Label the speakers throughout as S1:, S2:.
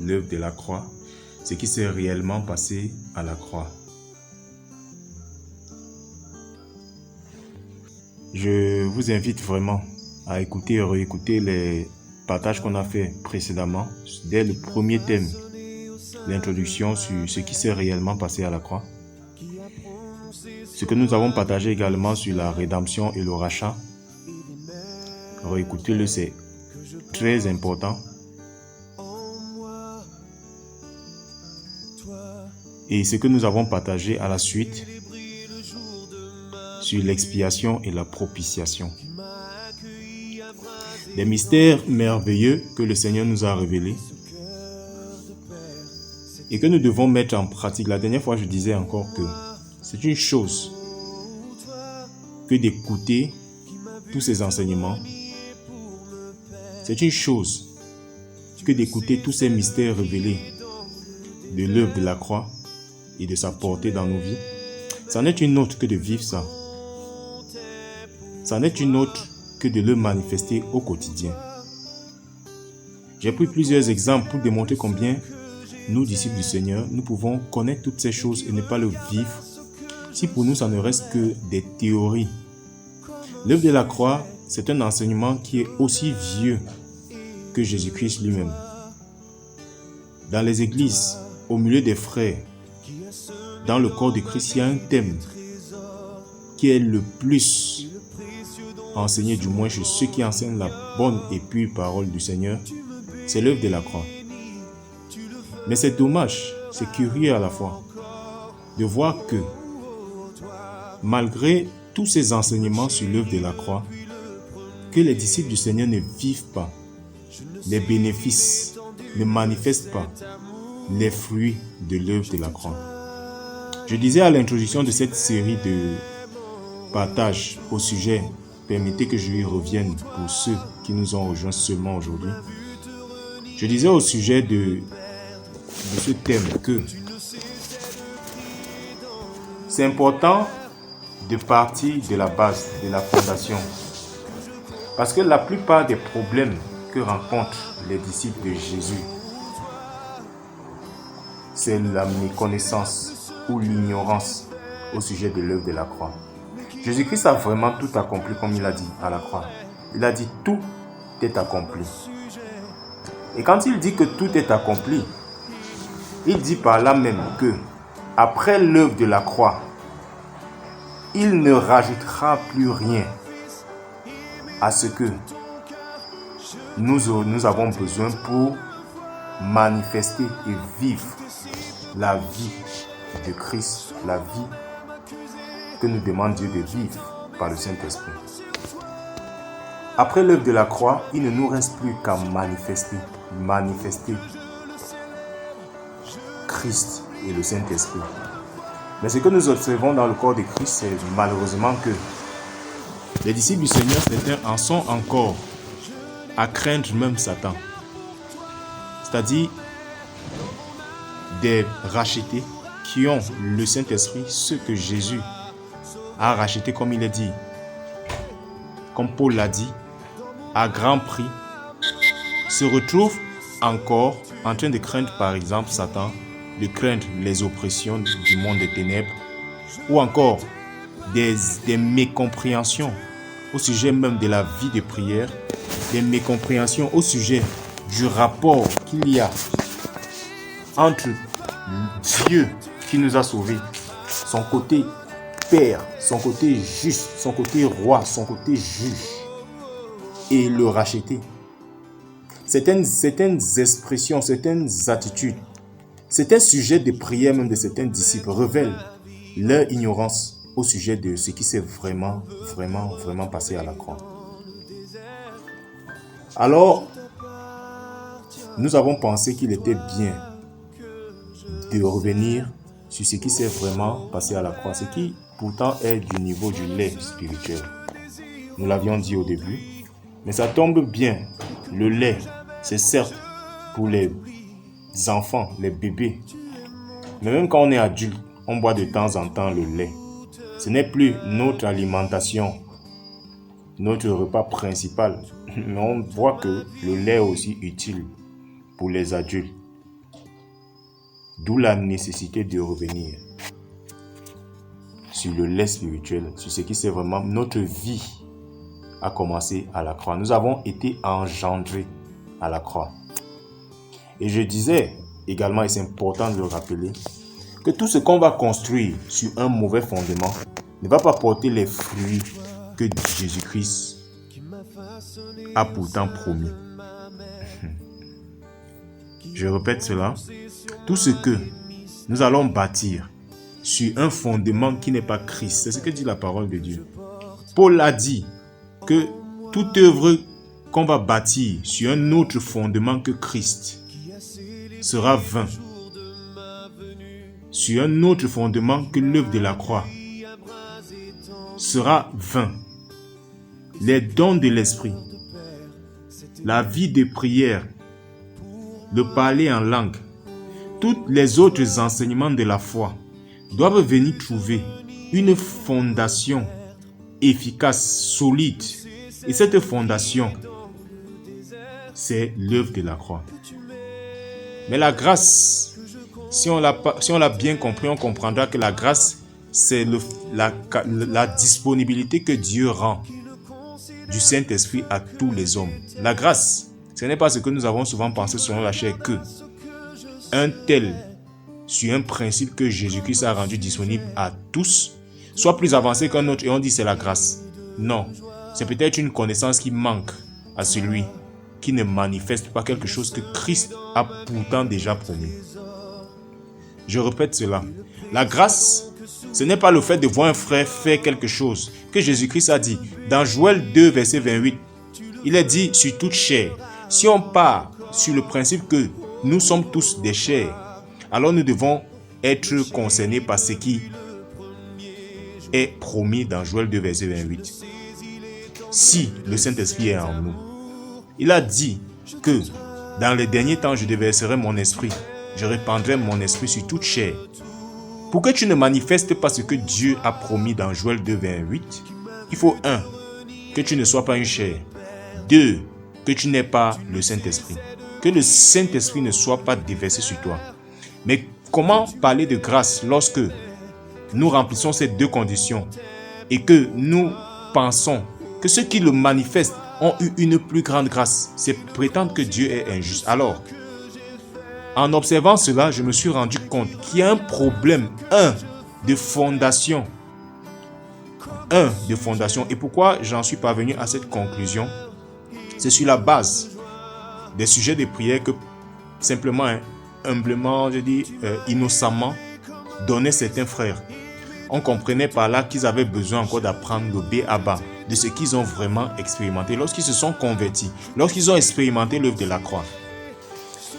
S1: l'œuvre de la croix, ce qui s'est réellement passé à la croix. Je vous invite vraiment à écouter et réécouter les partages qu'on a fait précédemment, dès le premier thème, l'introduction sur ce qui s'est réellement passé à la croix. Ce que nous avons partagé également sur la rédemption et le rachat. Réécoutez-le, c'est très important. Et ce que nous avons partagé à la suite sur l'expiation et la propitiation. Des mystères merveilleux que le Seigneur nous a révélés et que nous devons mettre en pratique. La dernière fois, je disais encore que c'est une chose que d'écouter tous ces enseignements. C'est une chose que d'écouter tous ces mystères révélés de l'œuvre de la croix et de sa portée dans nos vies. C'en est une autre que de vivre ça. C'en est une autre que de le manifester au quotidien. J'ai pris plusieurs exemples pour démontrer combien nous, disciples du Seigneur, nous pouvons connaître toutes ces choses et ne pas le vivre si pour nous ça ne reste que des théories. L'œuvre de la croix, c'est un enseignement qui est aussi vieux que Jésus-Christ lui-même. Dans les églises, au milieu des frères, dans le corps de Christ, il y a un thème qui est le plus enseigné, du moins chez ceux qui enseignent la bonne et pure parole du Seigneur, c'est l'œuvre de la croix. Mais c'est dommage, c'est curieux à la fois, de voir que malgré tous ces enseignements sur l'œuvre de la croix, que les disciples du Seigneur ne vivent pas les bénéfices, ne manifestent pas les fruits de l'œuvre de la croix. Je disais à l'introduction de cette série de partages au sujet, permettez que je y revienne pour ceux qui nous ont rejoints seulement aujourd'hui. Je disais au sujet de ce thème que c'est important de partir de la base, de la fondation. Parce que la plupart des problèmes que rencontrent les disciples de Jésus, c'est la méconnaissance ou l'ignorance au sujet de l'œuvre de la croix. Jésus-Christ a vraiment tout accompli comme il a dit à la croix. Il a dit tout est accompli. Et quand il dit que tout est accompli, il dit par là même que après l'œuvre de la croix, il ne rajoutera plus rien à ce que nous avons besoin pour manifester et vivre la vie de Christ, la vie que nous demande Dieu de vivre par le Saint-Esprit. Après l'œuvre de la croix, il ne nous reste plus qu'à manifester Christ et le Saint-Esprit. Mais ce que nous observons dans le corps de Christ, c'est malheureusement que les disciples du Seigneur, certains en sont encore à craindre même Satan. C'est-à-dire des rachetés qui ont le Saint-Esprit, ceux que Jésus a rachetés, comme il est dit, comme Paul l'a dit, à grand prix, se retrouvent encore en train de craindre par exemple Satan, de craindre les oppressions du monde des ténèbres, ou encore des mécompréhensions au sujet même de la vie de prière, des mécompréhensions au sujet du rapport qu'il y a entre Dieu qui nous a sauvés, son côté Père, son côté juste, son côté roi, son côté juge, et le racheter. Certaines expressions, certaines attitudes, certains sujets de prière même de certains disciples révèlent leur ignorance au sujet de ce qui s'est vraiment passé à la croix. Alors, nous avons pensé qu'il était bien de revenir sur ce qui s'est vraiment passé à la croix, ce qui pourtant est du niveau du lait spirituel. Nous l'avions dit au début, mais ça tombe bien. Le lait, c'est certes pour les enfants, les bébés. Mais même quand on est adulte, on boit de temps en temps le lait. Ce n'est plus notre alimentation, notre repas principal. Mais on voit que le lait est aussi utile pour les adultes. D'où la nécessité de revenir sur le lait spirituel, sur ce qui c'est vraiment notre vie a commencé à la croix. Nous avons été engendrés à la croix. Et je disais également, et c'est important de le rappeler, que tout ce qu'on va construire sur un mauvais fondement ne va pas porter les fruits que Jésus-Christ a pourtant promis. Je répète cela. Tout ce que nous allons bâtir sur un fondement qui n'est pas Christ, c'est ce que dit la parole de Dieu. Paul a dit que toute œuvre qu'on va bâtir sur un autre fondement que Christ sera vain. Sur un autre fondement que l'œuvre de la croix sera vain. Les dons de l'esprit, la vie de prière, le parler en langue, tous les autres enseignements de la foi doivent venir trouver une fondation efficace, solide. Et cette fondation, c'est l'œuvre de la croix. Mais la grâce, si on l'a bien compris, on comprendra que la grâce, c'est la disponibilité que Dieu rend du Saint-Esprit à tous les hommes. La grâce, ce n'est pas ce que nous avons souvent pensé selon la chair, que un tel, sur un principe que Jésus-Christ a rendu disponible à tous, soit plus avancé qu'un autre et on dit c'est la grâce. Non, c'est peut-être une connaissance qui manque à celui qui ne manifeste pas quelque chose que Christ a pourtant déjà promis. Je répète cela. La grâce, ce n'est pas le fait de voir un frère faire quelque chose que Jésus-Christ a dit. Dans Joël 2, verset 28, il est dit sur toute chair. Si on part sur le principe que nous sommes tous des chairs, alors nous devons être concernés par ce qui est promis dans Joël 2, verset 28. Si le Saint-Esprit est en nous, il a dit que dans les derniers temps, je déverserai mon esprit. Je répandrai mon esprit sur toute chair. Pour que tu ne manifestes pas ce que Dieu a promis dans Joël 2, 28, il faut 1. Que tu ne sois pas une chair. 2. Que tu n'aies pas le Saint-Esprit. Que le Saint-Esprit ne soit pas déversé sur toi. Mais comment parler de grâce lorsque nous remplissons ces deux conditions et que nous pensons que ceux qui le manifestent ont eu une plus grande grâce? C'est prétendre que Dieu est injuste. Alors, en observant cela, je me suis rendu compte qu'il y a un problème, de fondation. Et pourquoi j'en suis parvenu à cette conclusion? C'est sur la base des sujets de prière que simplement, humblement, innocemment, donnaient certains frères. On comprenait par là qu'ils avaient besoin encore d'apprendre le b.a.-ba de ce qu'ils ont vraiment expérimenté lorsqu'ils se sont convertis, lorsqu'ils ont expérimenté l'œuvre de la croix.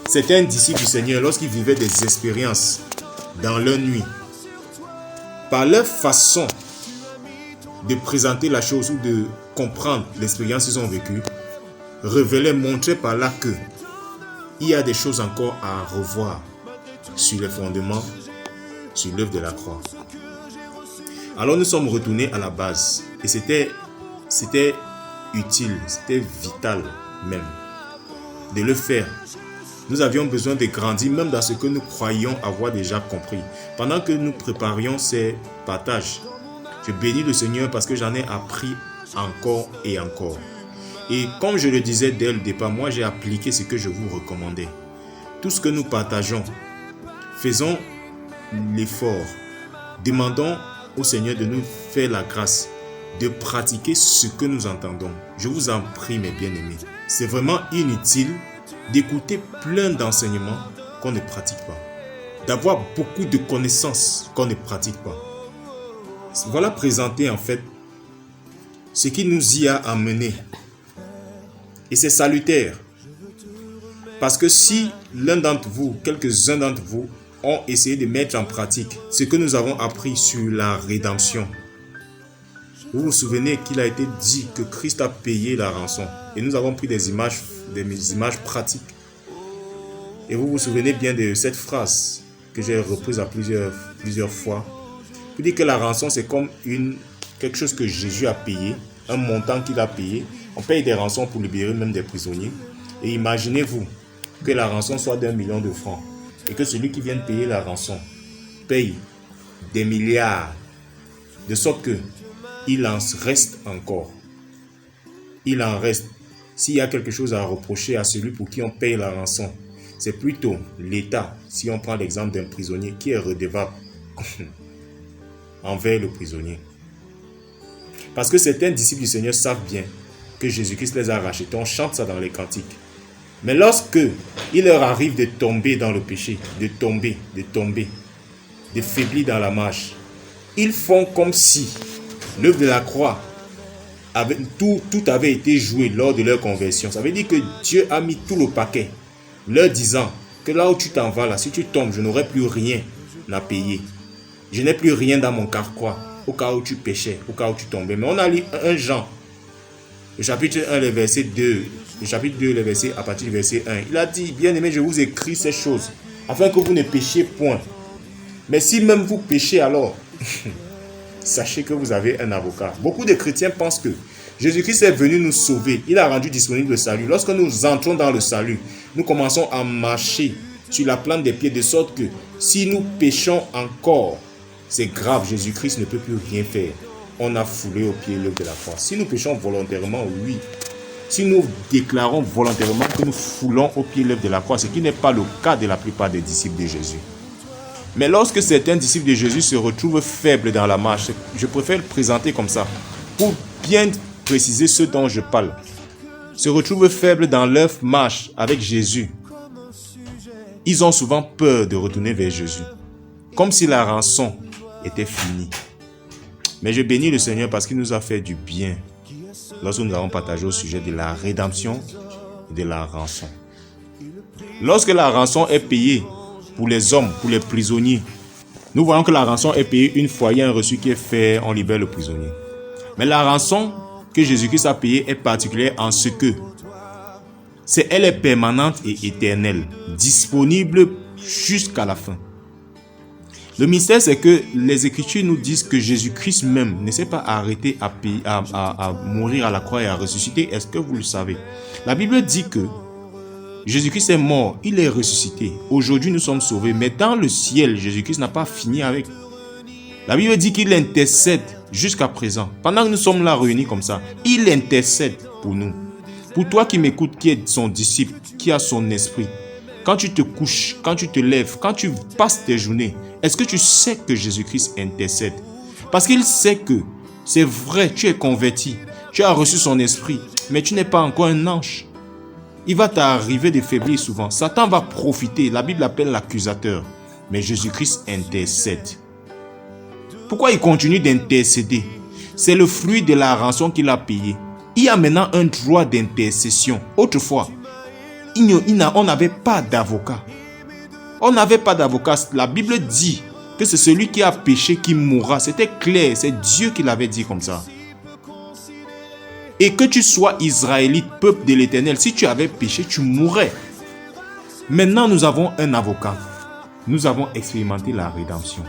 S1: Certains disciples du Seigneur, lorsqu'ils vivaient des expériences dans leur nuit, par leur façon de présenter la chose ou de comprendre l'expérience qu'ils ont vécue, révélaient, montraient par là que il y a des choses encore à revoir sur les fondements, sur l'œuvre de la croix. Alors nous sommes retournés à la base et c'était utile, c'était vital même de le faire. Nous avions besoin de grandir même dans ce que nous croyions avoir déjà compris. Pendant que nous préparions ces partages, je bénis le Seigneur parce que j'en ai appris encore et encore. Et comme je le disais dès le départ, moi j'ai appliqué ce que je vous recommandais. Tout ce que nous partageons, faisons l'effort. Demandons au Seigneur de nous faire la grâce de pratiquer ce que nous entendons. Je vous en prie, mes bien-aimés. C'est vraiment inutile d'écouter plein d'enseignements qu'on ne pratique pas, d'avoir beaucoup de connaissances qu'on ne pratique pas. Voilà présenter en fait ce qui nous y a amené. Et c'est salutaire. Parce que si l'un d'entre vous, quelques-uns d'entre vous, ont essayé de mettre en pratique ce que nous avons appris sur la rédemption, vous vous souvenez qu'il a été dit que Christ a payé la rançon. Et nous avons pris des images pratiques. Et vous vous souvenez bien de cette phrase que j'ai reprise à plusieurs fois. Pour dire que la rançon, c'est comme quelque chose que Jésus a payé, un montant qu'il a payé. On paye des rançons pour libérer même des prisonniers. Et imaginez-vous que la rançon soit d'1 million de francs. et que celui qui vient de payer la rançon paye des milliards, de sorte que il en reste encore. Il en reste. S'il y a quelque chose à reprocher à celui pour qui on paye la rançon, c'est plutôt l'État, si on prend l'exemple d'un prisonnier qui est redevable envers le prisonnier. Parce que certains disciples du Seigneur savent bien que Jésus-Christ les a rachetés. On chante ça dans les cantiques. Mais lorsque il leur arrive de tomber dans le péché, de tomber, de faiblir dans la marche, ils font comme si l'œuvre de la croix, tout avait été joué lors de leur conversion. Ça veut dire que Dieu a mis tout le paquet, leur disant que là où tu t'en vas, là, si tu tombes, je n'aurai plus rien à payer. Je n'ai plus rien dans mon carquois, au cas où tu péchais, au cas où tu tombais. Mais on a lu 1 Jean, le chapitre 1, le verset 2, le chapitre 2, le verset, à partir du verset 1. Il a dit, bien-aimé, je vous écris ces choses, afin que vous ne péchiez point. Mais si même vous péchez alors, sachez que vous avez un avocat. Beaucoup de chrétiens pensent que Jésus-Christ est venu nous sauver. Il a rendu disponible le salut. Lorsque nous entrons dans le salut, nous commençons à marcher sur la plante des pieds, de sorte que si nous péchons encore, c'est grave. Jésus-Christ ne peut plus rien faire. On a foulé au pied l'œuvre de la croix. Si nous péchons volontairement, oui. Si nous déclarons volontairement que nous foulons au pied l'œuvre de la croix, ce qui n'est pas le cas de la plupart des disciples de Jésus. Mais lorsque certains disciples de Jésus se retrouvent faibles dans la marche, je préfère le présenter comme ça, pour bien préciser ce dont je parle, se retrouvent faibles dans leur marche avec Jésus, ils ont souvent peur de retourner vers Jésus, comme si la rançon était finie. Mais je bénis le Seigneur parce qu'il nous a fait du bien lorsque nous avons partagé au sujet de la rédemption et de la rançon. Lorsque la rançon est payée pour les hommes, pour les prisonniers, nous voyons que la rançon est payée une fois, il y a un reçu qui est fait, on libère le prisonnier. Mais la rançon que Jésus-Christ a payée est particulière en ce que elle est permanente et éternelle, disponible jusqu'à la fin. Le mystère, c'est que les Écritures nous disent que Jésus-Christ même ne s'est pas arrêté à mourir à la croix et à ressusciter. Est-ce que vous le savez? La Bible dit que Jésus-Christ est mort, il est ressuscité. Aujourd'hui, nous sommes sauvés, mais dans le ciel, Jésus-Christ n'a pas fini avec. La Bible dit qu'il intercède jusqu'à présent. Pendant que nous sommes là réunis comme ça, il intercède pour nous. Pour toi qui m'écoutes, qui est son disciple, qui a son esprit, quand tu te couches, quand tu te lèves, quand tu passes tes journées, est-ce que tu sais que Jésus-Christ intercède? Parce qu'il sait que c'est vrai, tu es converti, tu as reçu son esprit, mais tu n'es pas encore un ange. Il va t'arriver de faiblir souvent. Satan va profiter. La Bible l'appelle l'accusateur. Mais Jésus-Christ intercède. Pourquoi il continue d'intercéder? C'est le fruit de la rançon qu'il a payée. Il y a maintenant un droit d'intercession. Autrefois, on n'avait pas d'avocat. On n'avait pas d'avocat. La Bible dit que c'est celui qui a péché qui mourra. C'était clair. C'est Dieu qui l'avait dit comme ça. Et que tu sois israélite, peuple de l'Éternel, si tu avais péché, tu mourrais. Maintenant, nous avons un avocat. Nous avons expérimenté la rédemption.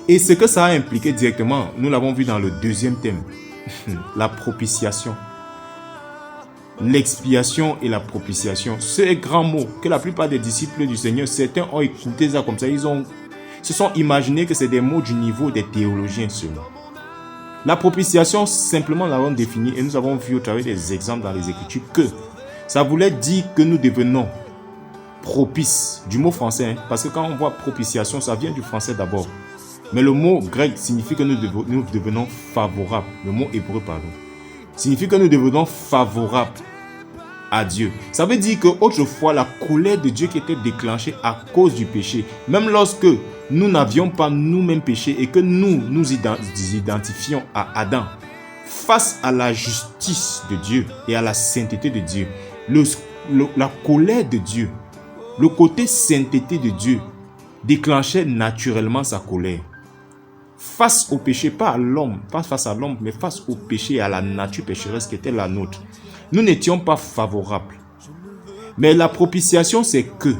S1: Et ce que ça a impliqué directement, nous l'avons vu dans le deuxième thème, la propitiation. L'expiation et la propitiation. Ces grands mots que la plupart des disciples du Seigneur, certains ont écouté ça comme ça, ils se sont imaginés que c'est des mots du niveau des théologiens seulement. La propitiation, simplement, l'avons définie et nous avons vu au travers des exemples dans les Écritures que ça voulait dire que nous devenons propices, du mot français, parce que quand on voit propitiation, ça vient du français d'abord. Mais le mot grec signifie que nous devenons favorables. Le mot hébreu, pardon, signifie que nous devenons favorables à Dieu. Ça veut dire qu'autrefois, la colère de Dieu qui était déclenchée à cause du péché, même lorsque nous n'avions pas nous-mêmes péché et que nous identifions à Adam, face à la justice de Dieu et à la sainteté de Dieu, la colère de Dieu, le côté sainteté de Dieu déclenchait naturellement sa colère. Face au péché, pas face à l'homme, mais face au péché et à la nature pécheresse qui était la nôtre. Nous n'étions pas favorables. Mais la propitiation, c'est que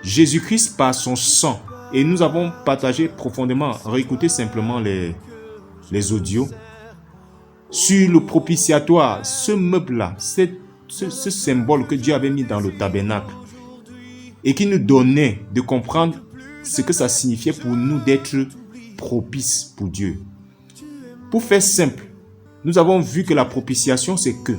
S1: Jésus-Christ, par son sang, et nous avons partagé profondément, réécoutez simplement les audios, sur le propitiatoire, ce meuble-là, ce symbole que Dieu avait mis dans le tabernacle, et qui nous donnait de comprendre ce que ça signifiait pour nous d'être propices pour Dieu. Pour faire simple, nous avons vu que la propitiation, c'est que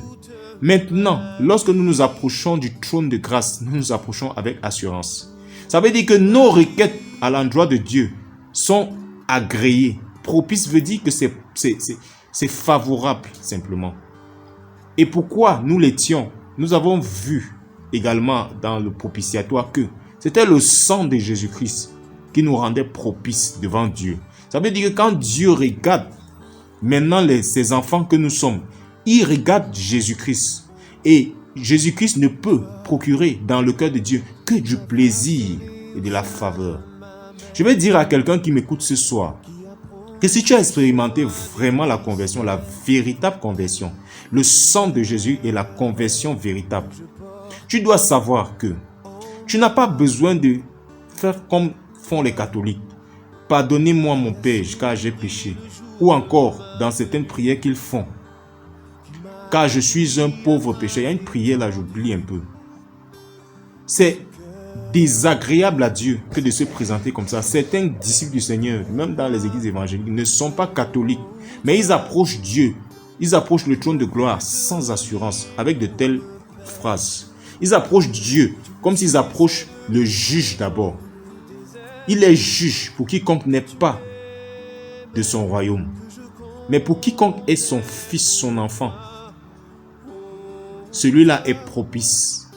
S1: maintenant, lorsque nous nous approchons du trône de grâce, nous nous approchons avec assurance. Ça veut dire que nos requêtes à l'endroit de Dieu sont agréées. Propice veut dire que c'est favorable simplement. Et pourquoi nous l'étions? Nous avons vu également dans le propitiatoire que c'était le sang de Jésus-Christ qui nous rendait propices devant Dieu. Ça veut dire que quand Dieu regarde maintenant ses enfants que nous sommes, il regarde Jésus-Christ. Et Jésus-Christ ne peut procurer dans le cœur de Dieu que du plaisir et de la faveur. Je vais dire à quelqu'un qui m'écoute ce soir que si tu as expérimenté vraiment la conversion, la véritable conversion, le sang de Jésus est la conversion véritable, tu dois savoir que tu n'as pas besoin de faire comme font les catholiques. Pardonnez-moi mon péché car j'ai péché. Ou encore dans certaines prières qu'ils font. Car je suis un pauvre pécheur. Il y a une prière là, j'oublie un peu. C'est désagréable à Dieu que de se présenter comme ça. Certains disciples du Seigneur, même dans les églises évangéliques, ne sont pas catholiques. Mais ils approchent Dieu. Ils approchent le trône de gloire sans assurance, avec de telles phrases. Ils approchent Dieu comme s'ils approchent le juge d'abord. Il est juge pour quiconque n'est pas de son royaume, mais pour quiconque est son fils, son enfant. Celui-là est propice.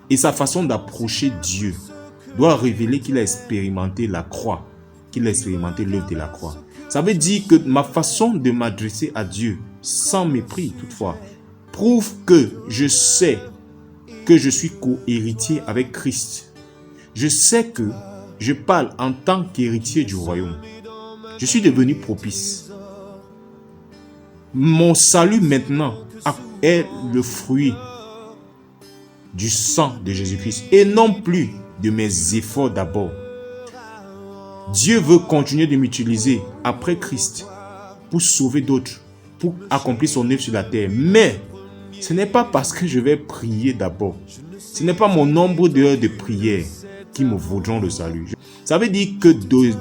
S1: Et sa façon d'approcher Dieu doit révéler qu'il a expérimenté la croix, qu'il a expérimenté l'œuvre de la croix. Ça veut dire que ma façon de m'adresser à Dieu, sans mépris toutefois, prouve que je sais que je suis co-héritier avec Christ. Je sais que je parle en tant qu'héritier du royaume. Je suis devenu propice. Mon salut maintenant est le fruit du sang de Jésus-Christ et non plus de mes efforts d'abord. Dieu veut continuer de m'utiliser après Christ pour sauver d'autres, pour accomplir son œuvre sur la terre. Mais ce n'est pas parce que je vais prier d'abord. Ce n'est pas mon nombre d'heures de prière qui me vaudront le salut. Ça veut dire que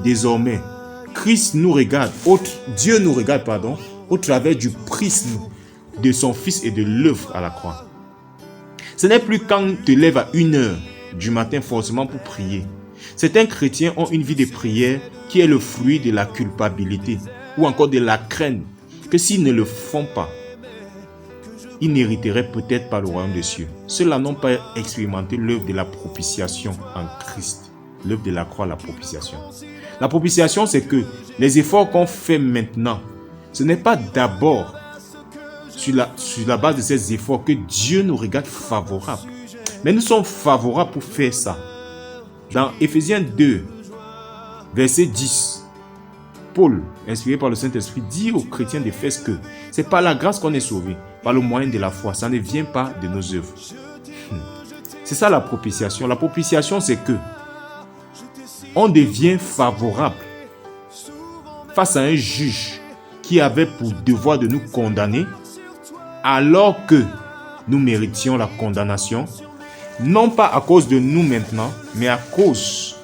S1: désormais, Christ nous regarde, Dieu nous regarde, au travers du prisme de son Fils et de l'œuvre à la croix. Ce n'est plus quand tu te lèves à 1h du matin forcément pour prier. Certains chrétiens ont une vie de prière qui est le fruit de la culpabilité ou encore de la crainte que s'ils ne le font pas, ils n'hériteraient peut-être pas le royaume des cieux. Ceux-là n'ont pas expérimenté l'œuvre de la propitiation en Christ. L'œuvre de la croix, la propitiation. La propitiation, c'est que les efforts qu'on fait maintenant, ce n'est pas d'abord sur la base de ces efforts que Dieu nous regarde favorables. Mais nous sommes favorables pour faire ça. Dans Éphésiens 2, verset 10, Paul, inspiré par le Saint-Esprit, dit aux chrétiens d'Éphèse que c'est par la grâce qu'on est sauvé, par le moyen de la foi. Ça ne vient pas de nos œuvres. C'est ça la propitiation. La propitiation, c'est que on devient favorable face à un juge qui avait pour devoir de nous condamner alors que nous méritions la condamnation, non pas à cause de nous maintenant, mais à cause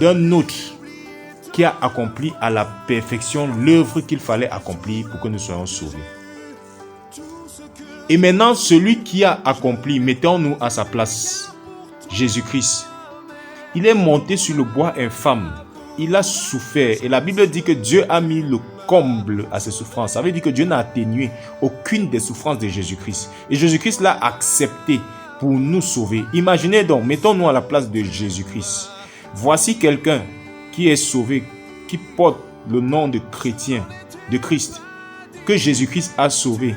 S1: d'un autre qui a accompli à la perfection l'œuvre qu'il fallait accomplir pour que nous soyons sauvés. Et maintenant, celui qui a accompli, mettons-nous à sa place, Jésus-Christ. Il est monté sur le bois infâme. Il a souffert. Et la Bible dit que Dieu a mis le comble à ses souffrances. Ça veut dire que Dieu n'a atténué aucune des souffrances de Jésus-Christ. Et Jésus-Christ l'a accepté pour nous sauver. Imaginez donc, mettons-nous à la place de Jésus-Christ. Voici quelqu'un qui est sauvé, qui porte le nom de chrétien, de Christ, que Jésus-Christ a sauvé,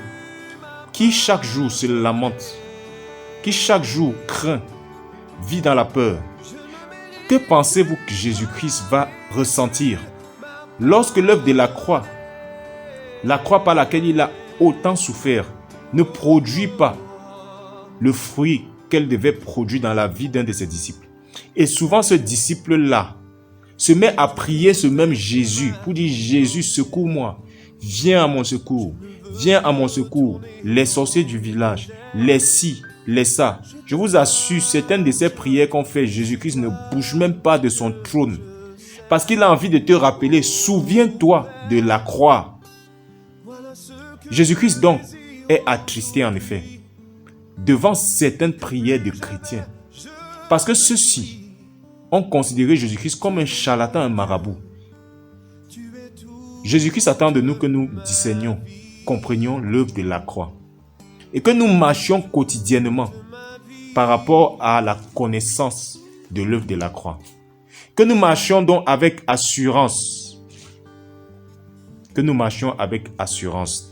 S1: qui chaque jour se lamente, qui chaque jour craint, vit dans la peur. Que pensez-vous que Jésus-Christ va ressentir lorsque l'œuvre de la croix par laquelle il a autant souffert, ne produit pas le fruit qu'elle devait produire dans la vie d'un de ses disciples? Et souvent ce disciple-là se met à prier ce même Jésus pour dire: Jésus, secours-moi, viens à mon secours, viens à mon secours. Les sorciers du village, les scies, laissa. Je vous assure, certaines de ces prières qu'on fait, Jésus-Christ ne bouge même pas de son trône. Parce qu'il a envie de te rappeler, souviens-toi de la croix. Jésus-Christ donc est attristé en effet devant certaines prières de chrétiens. Parce que ceux-ci ont considéré Jésus-Christ comme un charlatan, un marabout. Jésus-Christ attend de nous que nous discernions, comprenions l'œuvre de la croix et que nous marchions quotidiennement par rapport à la connaissance de l'œuvre de la croix. Que nous marchions donc avec assurance. Que nous marchions avec assurance.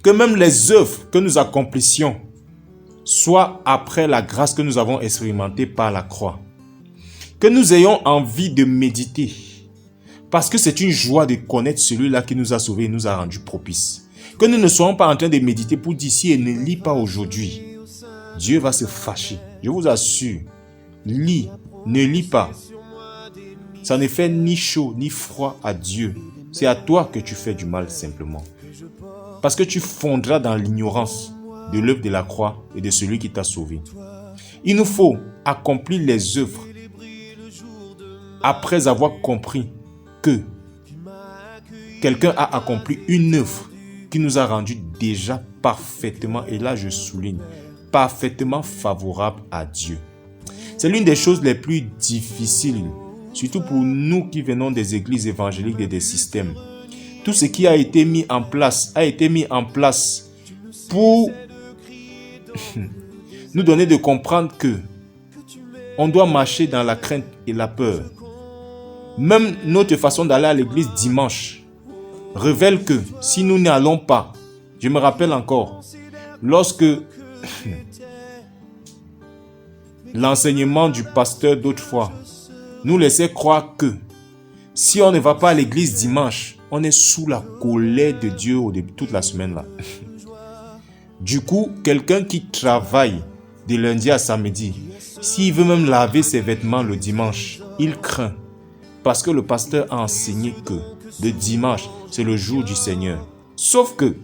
S1: Que même les œuvres que nous accomplissions soient après la grâce que nous avons expérimentée par la croix. Que nous ayons envie de méditer. Parce que c'est une joie de connaître celui-là qui nous a sauvés et nous a rendus propices. Que nous ne soyons pas en train de méditer pour dire si elle ne lit pas aujourd'hui. Dieu va se fâcher. Je vous assure. Lis, ne lis pas. Ça ne fait ni chaud ni froid à Dieu. C'est à toi que tu fais du mal simplement. Parce que tu fondras dans l'ignorance de l'œuvre de la croix et de celui qui t'a sauvé. Il nous faut accomplir les œuvres après avoir compris que quelqu'un a accompli une œuvre qui nous a rendu déjà parfaitement, et là je souligne, parfaitement favorable à Dieu. C'est l'une des choses les plus difficiles, surtout pour nous qui venons des églises évangéliques et des systèmes. Tout ce qui a été mis en place pour nous donner de comprendre que on doit marcher dans la crainte et la peur. Même notre façon d'aller à l'église dimanche révèle que si nous n'allons pas, je me rappelle encore, lorsque l'enseignement du pasteur d'autrefois nous laissait croire que si on ne va pas à l'église dimanche, on est sous la colère de Dieu au début, toute la semaine là. Du coup, quelqu'un qui travaille de lundi à samedi, s'il veut même laver ses vêtements le dimanche, il craint. Parce que le pasteur a enseigné que le dimanche, c'est le jour du Seigneur. Sauf que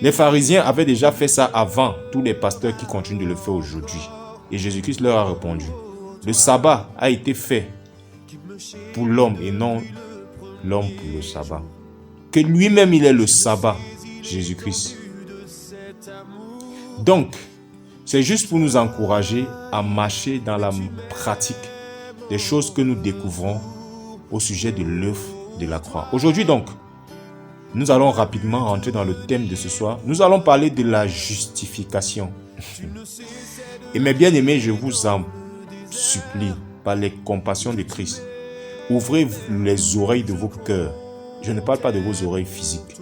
S1: les pharisiens avaient déjà fait ça avant tous les pasteurs qui continuent de le faire aujourd'hui. Et Jésus-Christ leur a répondu. Le sabbat a été fait pour l'homme et non l'homme pour le sabbat. Que lui-même il est le sabbat, Jésus-Christ. Donc, c'est juste pour nous encourager à marcher dans la pratique des choses que nous découvrons au sujet de l'œuvre de la croix. Aujourd'hui donc, nous allons rapidement rentrer dans le thème de ce soir. Nous allons parler de la justification. Et mes bien-aimés, je vous en supplie, par les compassions de Christ, ouvrez les oreilles de vos cœurs. Je ne parle pas de vos oreilles physiques.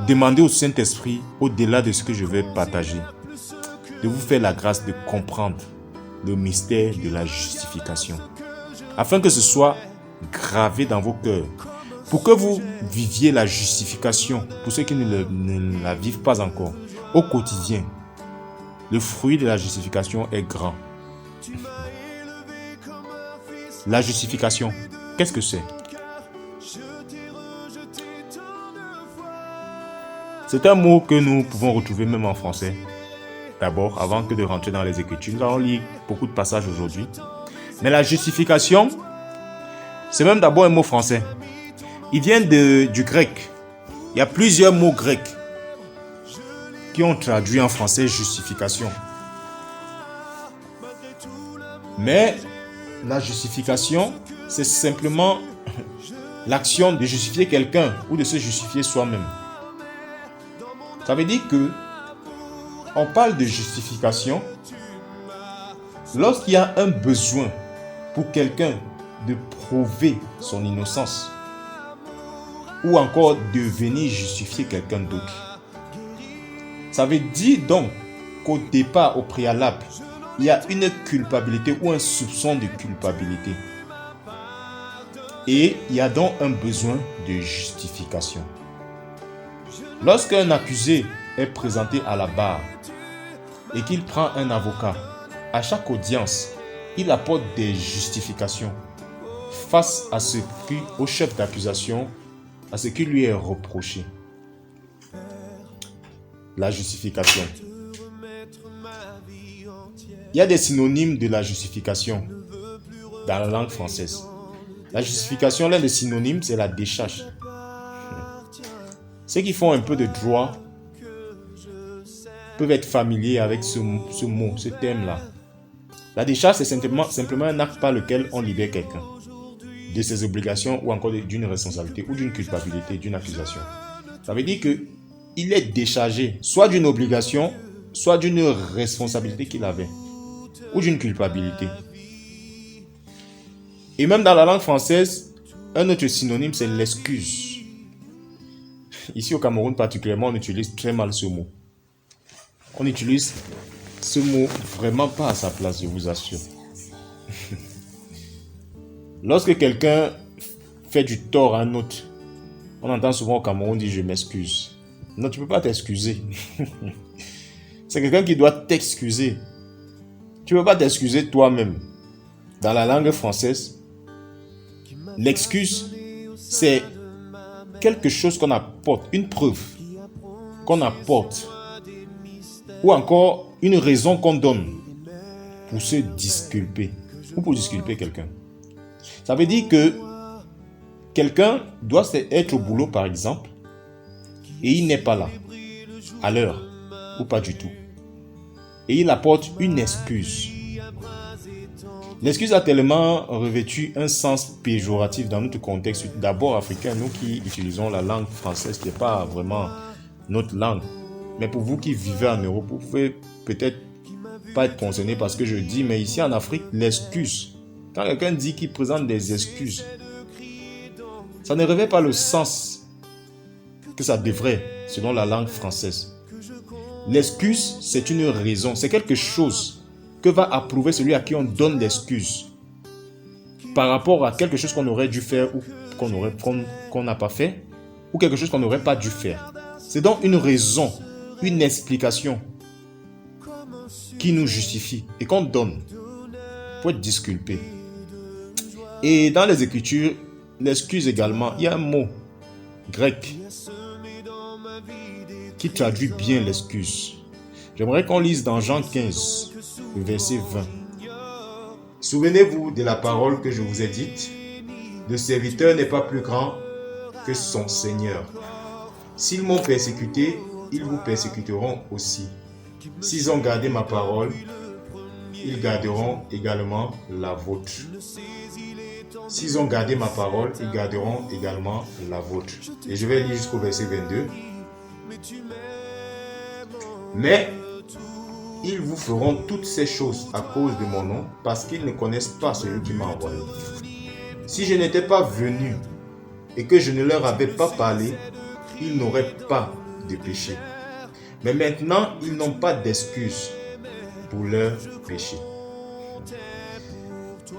S1: Demandez au Saint-Esprit, au-delà de ce que je vais partager, de vous faire la grâce de comprendre le mystère de la justification, afin que ce soit gravé dans vos cœurs, pour que vous viviez la justification, pour ceux qui ne la vivent pas encore, au quotidien. Le fruit de la justification est grand. La justification, qu'est-ce que c'est? C'est un mot que nous pouvons retrouver même en français. D'abord, avant que de rentrer dans les Écritures, nous allons lire beaucoup de passages aujourd'hui. Mais la justification, c'est même d'abord un mot français. Il vient du grec. Il y a plusieurs mots grecs qui ont traduit en français justification. Mais la justification, c'est simplement l'action de justifier quelqu'un ou de se justifier soi-même. Ça veut dire que on parle de justification lorsqu'il y a un besoin pour quelqu'un de prouver son innocence ou encore de venir justifier quelqu'un d'autre. Ça veut dire donc qu'au départ, au préalable, il y a une culpabilité ou un soupçon de culpabilité. Et il y a donc un besoin de justification. Lorsqu'un accusé est présenté à la barre et qu'il prend un avocat, à chaque audience, il apporte des justifications face à ce qui, au chef d'accusation, à ce qui lui est reproché. la justification. Il y a des synonymes de la justification dans la langue française. La justification, l'un des synonymes, c'est la décharge. Ceux qui font un peu de droit peuvent être familiers avec ce mot, ce thème-là. La décharge, c'est simplement un acte par lequel on libère quelqu'un de ses obligations ou encore d'une responsabilité ou d'une culpabilité, d'une accusation. Ça veut dire qu'il est déchargé soit d'une obligation, soit d'une responsabilité qu'il avait ou d'une culpabilité. Et même dans la langue française, un autre synonyme, c'est l'excuse. Ici au Cameroun particulièrement, on utilise très mal ce mot. On utilise ce mot vraiment pas à sa place, je vous assure. Lorsque quelqu'un fait du tort à un autre, on entend souvent au Cameroun dire « je m'excuse ». Non, tu ne peux pas t'excuser. C'est quelqu'un qui doit t'excuser. Tu ne peux pas t'excuser toi-même. Dans la langue française, l'excuse, c'est quelque chose qu'on apporte, une preuve qu'on apporte, ou encore une raison qu'on donne pour se disculper ou pour disculper quelqu'un. Ça veut dire que quelqu'un doit être au boulot, par exemple, et il n'est pas là, à l'heure, ou pas du tout. Et il apporte une excuse. L'excuse a tellement revêtu un sens péjoratif dans notre contexte, d'abord africain, nous qui utilisons la langue française, qui n'est pas vraiment notre langue. Mais pour vous qui vivez en Europe, vous pouvez peut-être pas être concerné parce que je dis, mais ici en Afrique, l'excuse, quand quelqu'un dit qu'il présente des excuses, ça ne revêt pas le sens que ça devrait, selon la langue française. L'excuse, c'est une raison, c'est quelque chose que va approuver celui à qui on donne l'excuse par rapport à quelque chose qu'on aurait dû faire ou qu'on n'a pas fait, ou quelque chose qu'on n'aurait pas dû faire. C'est donc une raison, une explication qui nous justifie et qu'on donne pour être disculpé. Et dans les Écritures, l'excuse également, il y a un mot grec qui traduit bien l'excuse. J'aimerais qu'on lise dans Jean 15, le verset 20. Souvenez-vous de la parole que je vous ai dite. Le serviteur n'est pas plus grand que son Seigneur. S'ils m'ont persécuté, ils vous persécuteront aussi. S'ils ont gardé ma parole, ils garderont également la vôtre. S'ils ont gardé ma parole, ils garderont également la vôtre. Et je vais lire jusqu'au verset 22. Mais ils vous feront toutes ces choses à cause de mon nom, parce qu'ils ne connaissent pas celui qui m'a envoyé. Si je n'étais pas venu et que je ne leur avais pas parlé, ils n'auraient pas de péché. Mais maintenant, ils n'ont pas d'excuse pour leur péché.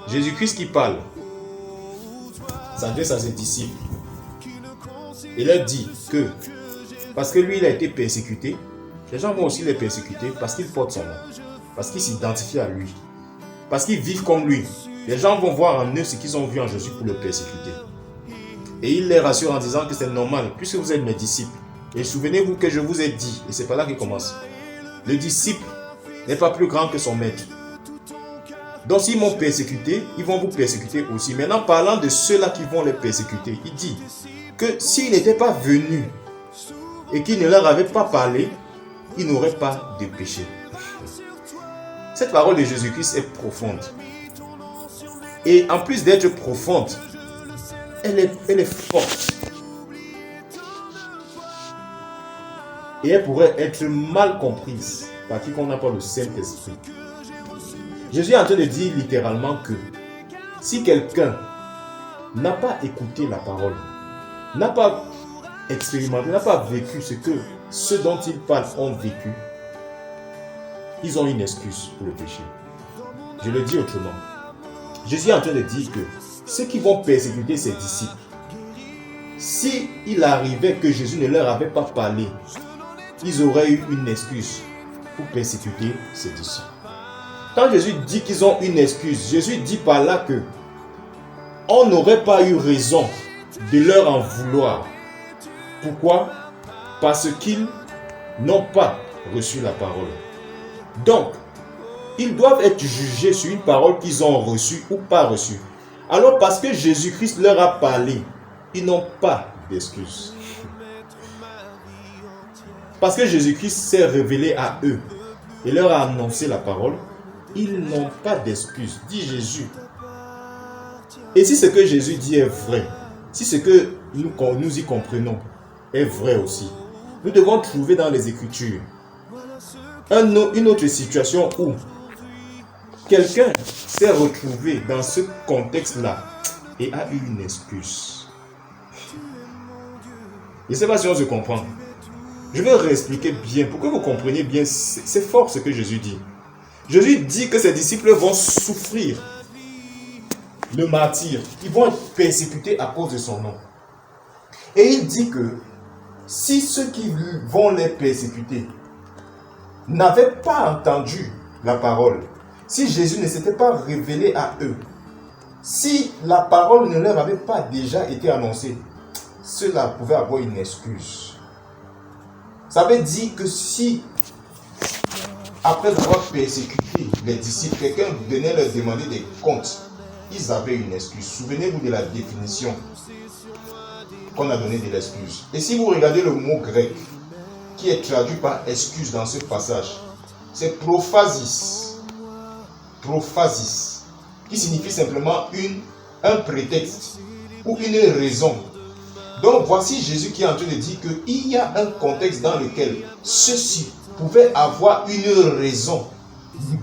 S1: Jésus-Christ qui parle s'adresse à ses disciples. Il leur dit que parce que lui, il a été persécuté, les gens vont aussi le persécuter parce qu'il porte son nom, parce qu'il s'identifie à lui, parce qu'ils vivent comme lui. Les gens vont voir en eux ce qu'ils ont vu en Jésus pour le persécuter. Et il les rassure en disant que c'est normal, puisque vous êtes mes disciples. Et souvenez-vous que je vous ai dit, et c'est par là qu'il commence. Le disciple n'est pas plus grand que son maître. Donc s'ils m'ont persécuté, ils vont vous persécuter aussi. Maintenant, parlant de ceux-là qui vont les persécuter, il dit que s'il n'était pas venu et qu'il ne leur avait pas parlé, ils n'auraient pas de péché. Cette parole de Jésus-Christ est profonde. Et en plus d'être profonde, elle est forte. Et elle pourrait être mal comprise par qui qu'on n'a pas le Saint-Esprit. Jésus est en train de dire littéralement que si quelqu'un n'a pas écouté la parole, n'a pas expérimenté, n'a pas vécu ce que ceux dont il parle ont vécu, ils ont une excuse pour le péché. Je le dis autrement. Jésus est en train de dire que ceux qui vont persécuter ses disciples, si il arrivait que Jésus ne leur avait pas parlé, ils auraient eu une excuse pour persécuter ses disciples. Quand Jésus dit qu'ils ont une excuse, Jésus dit par là que on n'aurait pas eu raison de leur en vouloir. Pourquoi? Parce qu'ils n'ont pas reçu la parole. Donc, ils doivent être jugés sur une parole qu'ils ont reçue ou pas reçue. Alors, parce que Jésus-Christ leur a parlé, ils n'ont pas d'excuses. Parce que Jésus-Christ s'est révélé à eux et leur a annoncé la parole, ils n'ont pas d'excuses, dit Jésus. Et si ce que Jésus dit est vrai, si ce que nous y comprenons est vrai aussi, nous devons trouver dans les Écritures une autre situation où quelqu'un s'est retrouvé dans ce contexte-là et a eu une excuse. Je ne sais pas si on se comprend. Je vais réexpliquer bien pour que vous compreniez bien. C'est fort ce que Jésus dit. Jésus dit que ses disciples vont souffrir le martyre. Ils vont être persécutés à cause de son nom. Et il dit que si ceux qui vont les persécuter n'avaient pas entendu la parole, si Jésus ne s'était pas révélé à eux, si la parole ne leur avait pas déjà été annoncée, ceux-là pouvaient avoir une excuse. Ça veut dire que si, après avoir persécuté les disciples, quelqu'un venait leur demander des comptes, ils avaient une excuse. Souvenez-vous de la définition qu'on a donnée de l'excuse. Et si vous regardez le mot grec, qui est traduit par excuse dans ce passage, c'est prophasis. Prophasis, qui signifie simplement un prétexte ou une raison. Donc voici Jésus qui est en train de dire qu'il y a un contexte dans lequel ceux-ci pouvaient avoir une raison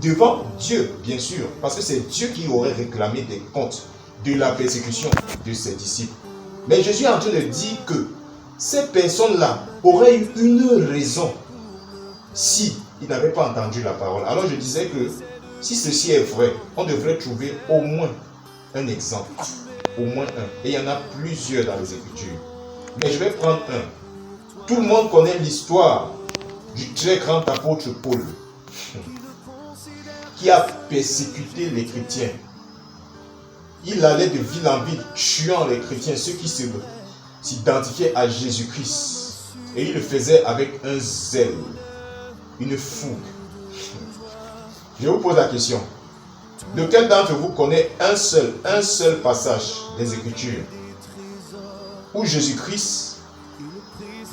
S1: devant Dieu, bien sûr, parce que c'est Dieu qui aurait réclamé des comptes de la persécution de ses disciples. Mais Jésus est en train de dire que ces personnes-là auraient eu une raison si ils n'avaient pas entendu la parole. Alors je disais que si ceci est vrai, on devrait trouver au moins un exemple. Au moins un. Et il y en a plusieurs dans les Écritures. Mais je vais prendre un. Tout le monde connaît l'histoire du très grand apôtre Paul, qui a persécuté les chrétiens. Il allait de ville en ville, tuant les chrétiens, ceux qui s'identifiaient à Jésus-Christ. Et il le faisait avec un zèle, une fougue. Je vous pose la question. Lequel d'entre vous connaît un seul passage des Écritures où Jésus-Christ,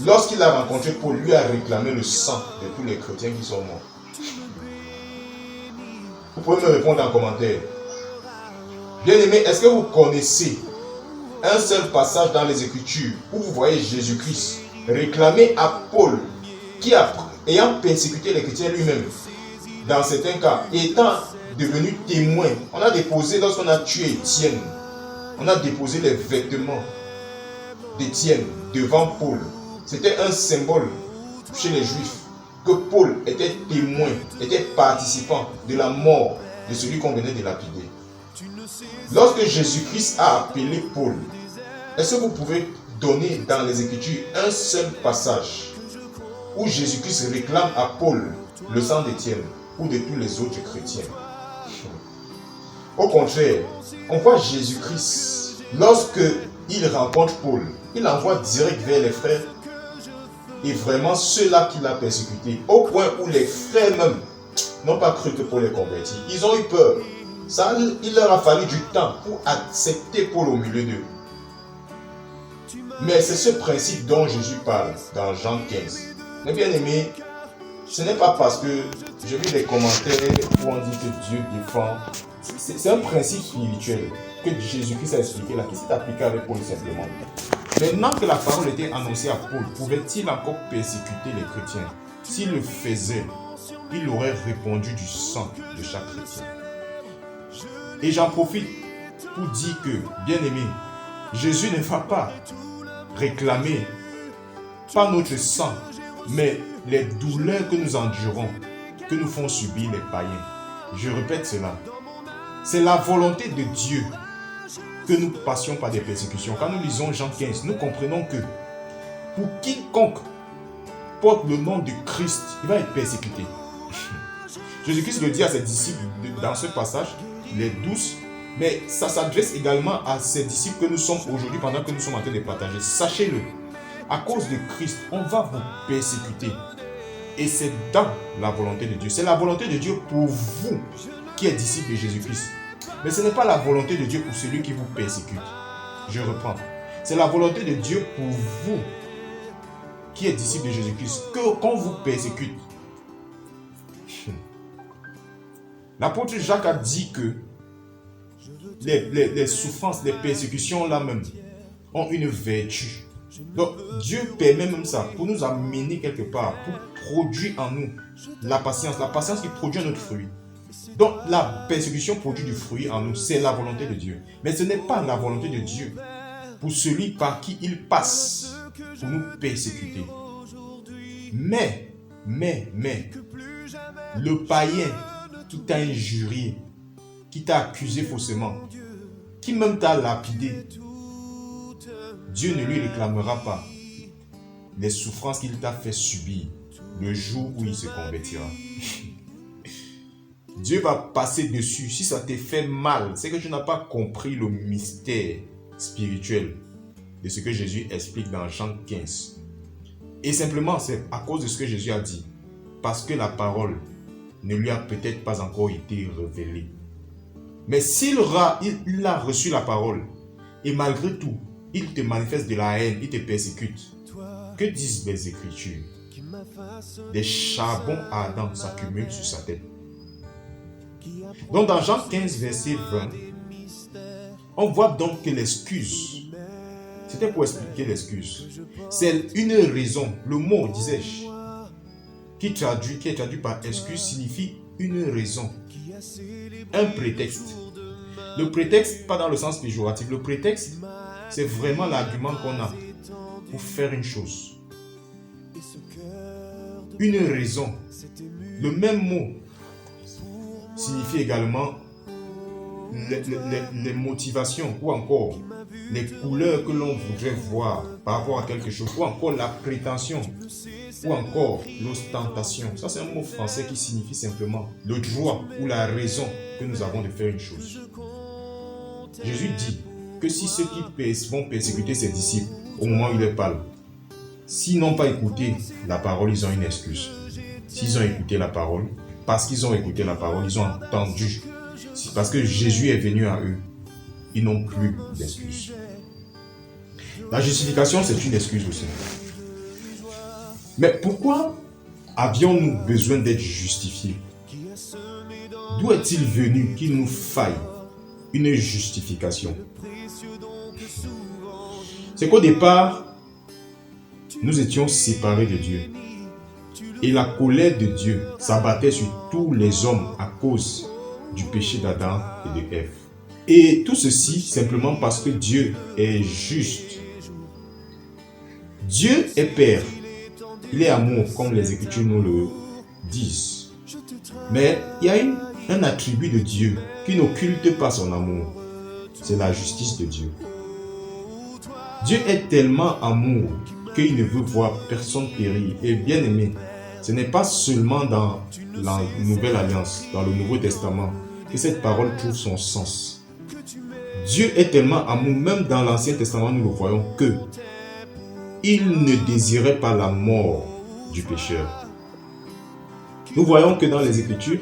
S1: lorsqu'il a rencontré Paul, lui a réclamé le sang de tous les chrétiens qui sont morts? Vous pouvez me répondre en commentaire. Bien-aimés, est-ce que vous connaissez un seul passage dans les Écritures où vous voyez Jésus-Christ réclamer à Paul, qui ayant persécuté les chrétiens lui-même, dans certains cas, étant devenu témoin, on a déposé, lorsqu'on a tué Étienne, on a déposé les vêtements d'Étienne devant Paul. C'était un symbole chez les Juifs que Paul était témoin, était participant de la mort de celui qu'on venait de lapider. Lorsque Jésus-Christ a appelé Paul, est-ce que vous pouvez donner dans les Écritures un seul passage où Jésus-Christ réclame à Paul le sang d'Étienne ou de tous les autres chrétiens? Au contraire, on voit Jésus-Christ, lorsque il rencontre Paul, il l'envoie direct vers les frères et vraiment ceux-là qui l'ont persécuté, au point où les frères même n'ont pas cru que Paul est converti. Ils ont eu peur. Il leur a fallu du temps pour accepter Paul au milieu d'eux. Mais c'est ce principe dont Jésus parle dans Jean 15. Mais bien aimé, ce n'est pas parce que je lis les commentaires où on dit que Dieu défend. C'est un principe spirituel que Jésus-Christ a expliqué là, qui s'est appliqué avec Paul simplement. Maintenant que la parole était annoncée à Paul, pouvait-il encore persécuter les chrétiens? S'il le faisait, il aurait répondu du sang de chaque chrétien. Et j'en profite pour dire que, bien aimé, Jésus ne va pas réclamer, pas notre sang, mais les douleurs que nous endurons, que nous font subir les païens. Je répète cela. C'est la volonté de Dieu que nous passions par des persécutions. Quand nous lisons Jean 15, nous comprenons que pour quiconque porte le nom de Christ, il va être persécuté. Jésus-Christ le dit à ses disciples dans ce passage, les 12, mais ça s'adresse également à ses disciples que nous sommes aujourd'hui pendant que nous sommes en train de partager. Sachez-le, à cause de Christ, on va vous persécuter. Et c'est dans la volonté de Dieu. C'est la volonté de Dieu pour vous qui êtes disciples de Jésus-Christ. Mais ce n'est pas la volonté de Dieu pour celui qui vous persécute. Je reprends. C'est la volonté de Dieu pour vous qui êtes disciples de Jésus-Christ, que qu'on vous persécute. L'apôtre Jacques a dit que les souffrances, les persécutions là même ont une vertu. Donc Dieu permet même ça pour nous amener quelque part, pour produire en nous la patience qui produit un autre fruit. Donc la persécution produit du fruit en nous, c'est la volonté de Dieu. Mais ce n'est pas la volonté de Dieu pour celui par qui il passe pour nous persécuter. Mais, le païen qui t'a injurié, qui t'a accusé faussement, qui même t'a lapidé, Dieu ne lui réclamera pas les souffrances qu'il t'a fait subir le jour où il se convertira. Dieu va passer dessus. Si ça te fait mal, c'est que tu n'as pas compris le mystère spirituel de ce que Jésus explique dans Jean 15. Et simplement, c'est à cause de ce que Jésus a dit. Parce que la parole ne lui a peut-être pas encore été révélée. Mais s'il a reçu la parole, et malgré tout, il te manifeste de la haine, il te persécute. Que disent les Écritures? Des charbons ardents s'accumulent sur sa tête. Donc dans Jean 15, verset 20, on voit donc que l'excuse, c'était pour expliquer l'excuse, c'est une raison. Le mot, disais-je, qui est traduit par excuse, signifie une raison, un prétexte. Le prétexte, pas dans le sens péjoratif, le prétexte, c'est vraiment l'argument qu'on a pour faire une chose. Une raison. Le même mot signifie également les motivations ou encore les couleurs que l'on voudrait voir par rapport à quelque chose, ou encore la prétention, ou encore l'ostentation. Ça, c'est un mot français qui signifie simplement le droit ou la raison que nous avons de faire une chose. Jésus dit que si ceux qui vont persécuter ses disciples au moment où il leur parle, s'ils n'ont pas écouté la parole, ils ont une excuse. S'ils ont écouté la parole, parce qu'ils ont écouté la parole, ils ont entendu. Parce que Jésus est venu à eux, ils n'ont plus d'excuses. La justification, c'est une excuse aussi. Mais pourquoi avions-nous besoin d'être justifiés? D'où est-il venu qu'il nous faille une justification? C'est qu'au départ, nous étions séparés de Dieu. Et la colère de Dieu s'abattait sur tous les hommes à cause du péché d'Adam et de Ève. Et tout ceci simplement parce que Dieu est juste. Dieu est Père. Il est amour, comme les Écritures nous le disent. Mais il y a un attribut de Dieu qui n'occulte pas son amour. C'est la justice de Dieu. Dieu est tellement amour qu'il ne veut voir personne périr. Et bien aimé, ce n'est pas seulement dans la Nouvelle Alliance, dans le Nouveau Testament, que cette parole trouve son sens. Dieu est tellement amour, même dans l'Ancien Testament, nous le voyons, que il ne désirait pas la mort du pécheur. Nous voyons que dans les Écritures,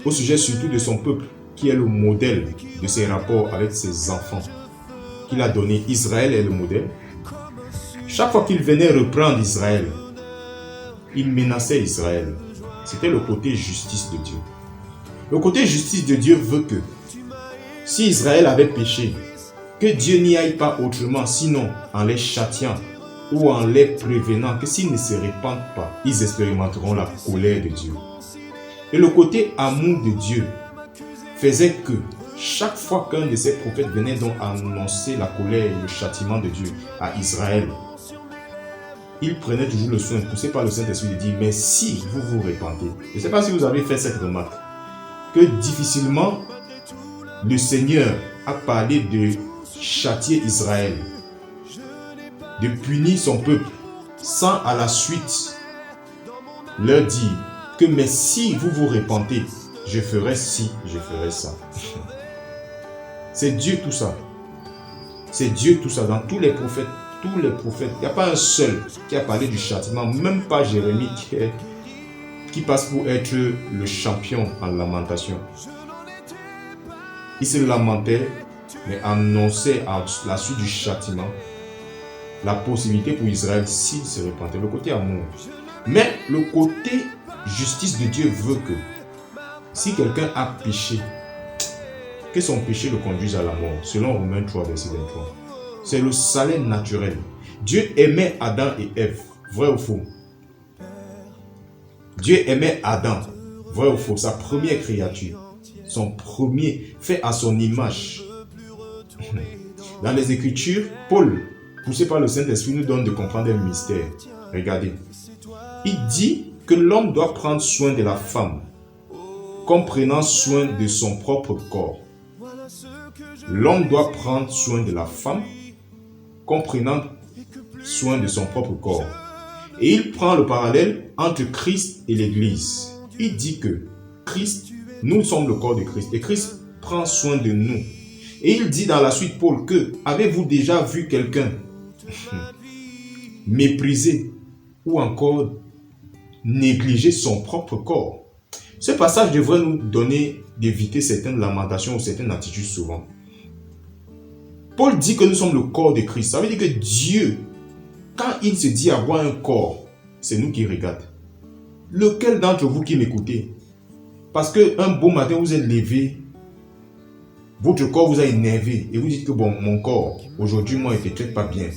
S1: au sujet surtout de son peuple, qui est le modèle de ses rapports avec ses enfants, qu'il a donné, Israël est le modèle. Chaque fois qu'il venait reprendre Israël, il menaçait Israël. C'était le côté justice de Dieu. Le côté justice de Dieu veut que, si Israël avait péché, que Dieu n'y aille pas autrement, sinon en les châtiant ou en les prévenant que s'ils ne se répandent pas, ils expérimenteront la colère de Dieu. Et le côté amour de Dieu faisait que chaque fois qu'un de ses prophètes venait donc annoncer la colère et le châtiment de Dieu à Israël, il prenait toujours le soin, poussé par le Saint-Esprit, de dire, mais si vous vous répandez, je ne sais pas si vous avez fait cette remarque, que difficilement le Seigneur a parlé de châtier Israël, de punir son peuple, sans à la suite leur dire que mais si vous vous répandez, je ferai ci, je ferai ça. C'est Dieu tout ça. C'est Dieu tout ça. Dans tous les prophètes tous les prophètes, il n'y a pas un seul qui a parlé du châtiment, même pas Jérémie qui passe pour être le champion en lamentation. Il se lamentait, mais annonçait à la suite du châtiment la possibilité pour Israël s'il se repentait, le côté amour. Mais le côté justice de Dieu veut que si quelqu'un a péché, que son péché le conduise à la mort, selon Romains 3, verset 23. C'est le salaire naturel. Dieu aimait Adam et Ève, vrai ou faux? Dieu aimait Adam, vrai ou faux? Sa première créature, son premier, fait à son image. Dans les Écritures, Paul, poussé par le Saint-Esprit, nous donne de comprendre un mystère. Regardez. Il dit que l'homme doit prendre soin de la femme, comme prenant soin de son propre corps. L'homme doit prendre soin de la femme, comme prenant soin de son propre corps. Et il prend le parallèle entre Christ et l'Église. Il dit que Christ, nous sommes le corps de Christ, et Christ prend soin de nous. Et il dit dans la suite, Paul, que avez-vous déjà vu quelqu'un mépriser ou encore négliger son propre corps? Ce passage devrait nous donner d'éviter certaines lamentations ou certaines attitudes souvent. Paul dit que nous sommes le corps de Christ. Ça veut dire que Dieu, quand il se dit avoir un corps, c'est nous qui regarde. Lequel d'entre vous qui m'écoutez? Parce qu'un beau matin, vous êtes levé, votre corps vous a énervé et vous dites que bon, mon corps, aujourd'hui, moi, il ne te traite pas bien.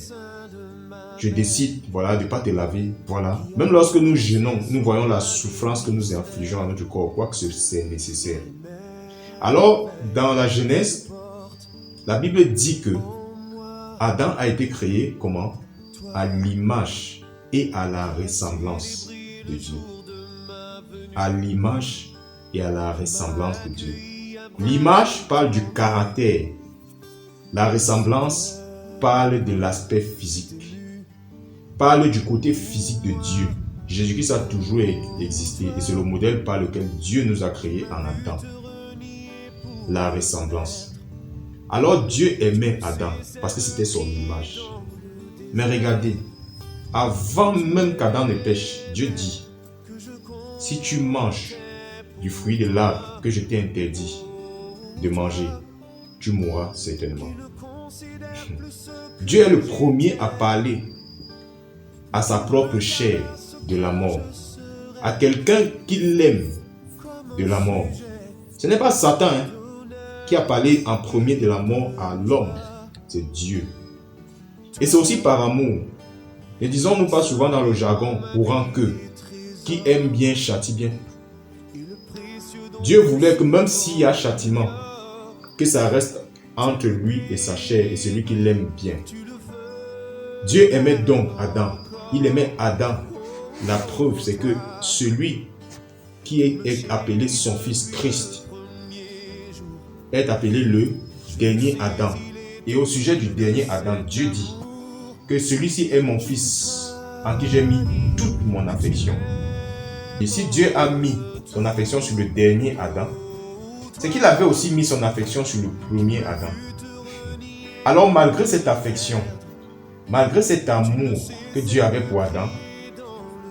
S1: Je décide, voilà, de ne pas te laver, voilà. Même lorsque nous jeûnons, nous voyons la souffrance que nous infligeons à notre corps, quoique c'est nécessaire. Alors, dans la Genèse, la Bible dit que Adam a été créé, comment? À l'image et à la ressemblance de Dieu. À l'image et à la ressemblance de Dieu. L'image parle du caractère. La ressemblance parle de l'aspect physique. Parle du côté physique de Dieu. Jésus-Christ a toujours existé et c'est le modèle par lequel Dieu nous a créés en Adam. La ressemblance. Alors Dieu aimait Adam parce que c'était son image. Mais regardez, avant même qu'Adam ne pêche, Dieu dit, si tu manges du fruit de l'arbre que je t'ai interdit de manger, tu mourras certainement. Dieu est le premier à parler à sa propre chair de la mort, à quelqu'un qu'il aime de la mort. Ce n'est pas Satan qui a parlé en premier de la mort à l'homme, c'est Dieu. Et c'est aussi par amour. Ne disons-nous pas souvent dans le jargon courant que qui aime bien châtie bien. Dieu voulait que même s'il y a châtiment, que ça reste entre lui et sa chair et celui qui l'aime bien. Dieu aimait donc Adam. Il aimait Adam. La preuve, c'est que celui qui est appelé son fils Christ est appelé le dernier Adam. Et au sujet du dernier Adam, Dieu dit que celui-ci est mon fils en qui j'ai mis toute mon affection. Et si Dieu a mis son affection sur le dernier Adam, c'est qu'il avait aussi mis son affection sur le premier Adam. Alors malgré cette affection, malgré cet amour que Dieu avait pour Adam,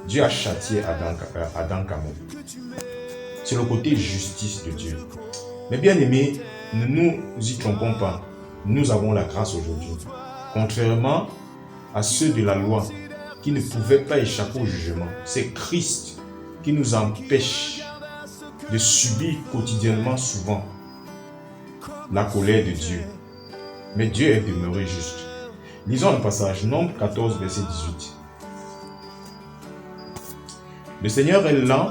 S1: Dieu a châtié Adam quand même. C'est le côté justice de Dieu. Mais bien aimés, ne nous y trompons pas. Nous avons la grâce aujourd'hui. Contrairement à ceux de la loi qui ne pouvaient pas échapper au jugement, c'est Christ qui nous empêche de subir quotidiennement souvent la colère de Dieu. Mais Dieu est demeuré juste. Lisons le passage, Nombre 14, verset 18. Le Seigneur est lent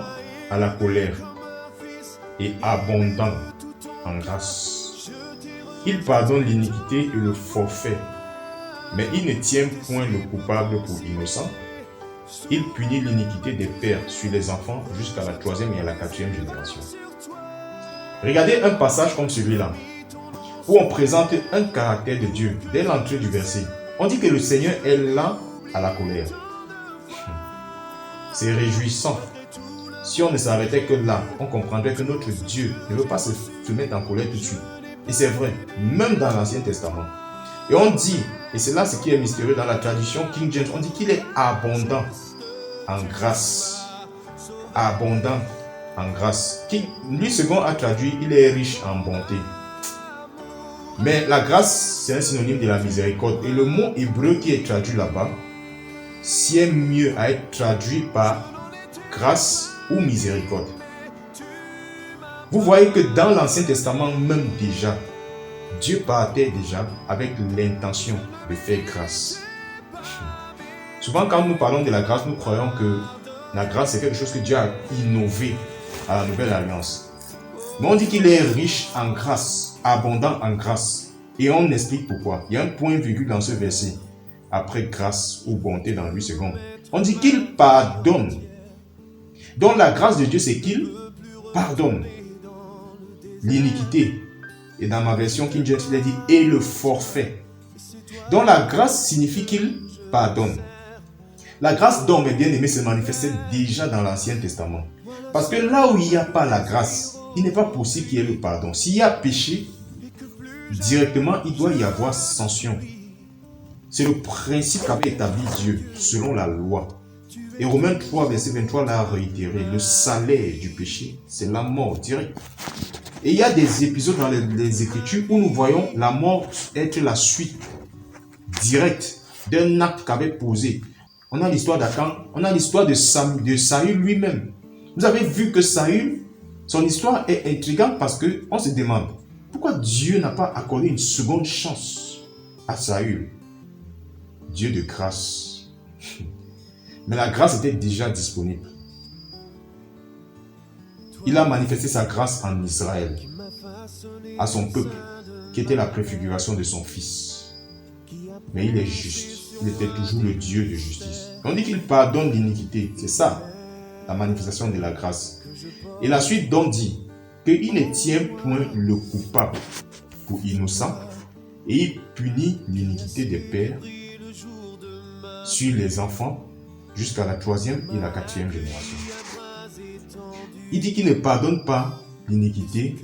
S1: à la colère et abondant en grâce. Il pardonne l'iniquité et le forfait, mais il ne tient point le coupable pour innocent. Il punit l'iniquité des pères sur les enfants jusqu'à la 3e et à la 4e génération. Regardez un passage comme celui-là, où on présente un caractère de Dieu dès l'entrée du verset. On dit que le Seigneur est lent à la colère. C'est réjouissant. Si on ne s'arrêtait que là, on comprendrait que notre Dieu ne veut pas se mettre en colère tout de suite. Et c'est vrai, même dans l'Ancien Testament. Et on dit, et c'est là ce qui est mystérieux dans la traduction King James, on dit qu'il est abondant en grâce. Abondant en grâce. Lui second a traduit, il est riche en bonté. Mais la grâce, c'est un synonyme de la miséricorde. Et le mot hébreu qui est traduit là-bas, c'est mieux à être traduit par grâce ou miséricorde. Vous voyez que dans l'Ancien Testament même déjà, Dieu partait déjà avec l'intention de faire grâce. Souvent quand nous parlons de la grâce, nous croyons que la grâce c'est quelque chose que Dieu a innové à la Nouvelle Alliance. Mais on dit qu'il est riche en grâce, abondant en grâce. Et on explique pourquoi. Il y a un point virgule dans ce verset. Après grâce ou bonté dans 8 secondes. On dit qu'il pardonne. Donc la grâce de Dieu c'est qu'il pardonne l'iniquité. Et dans ma version King James, il a dit et le forfait. Donc la grâce signifie qu'il pardonne. La grâce d'homme, mes bien-aimés, se manifestait déjà dans l'Ancien Testament. Parce que là où il n'y a pas la grâce, il n'est pas possible qu'il y ait le pardon. S'il y a péché, directement, il doit y avoir sanction. C'est le principe qu'avait établi Dieu selon la loi. Et Romains 3, verset 23 l'a réitéré. Le salaire du péché, c'est la mort directe. Et il y a des épisodes dans les Écritures où nous voyons la mort être la suite directe d'un acte qu'avait posé. On a l'histoire d'Akan, on a l'histoire de Saül lui-même. Vous avez vu que Saül, son histoire est intrigante parce qu'on se demande pourquoi Dieu n'a pas accordé une seconde chance à Saül. Dieu de grâce. Mais la grâce était déjà disponible. Il a manifesté sa grâce en Israël, à son peuple, qui était la préfiguration de son fils. Mais il est juste. Il était toujours le Dieu de justice. On dit qu'il pardonne l'iniquité. C'est ça, la manifestation de la grâce. Et la suite donc dit qu'il ne tient point le coupable pour innocent et il punit l'iniquité des pères sur les enfants jusqu'à la 3e et la 4e génération. Il dit qu'il ne pardonne pas l'iniquité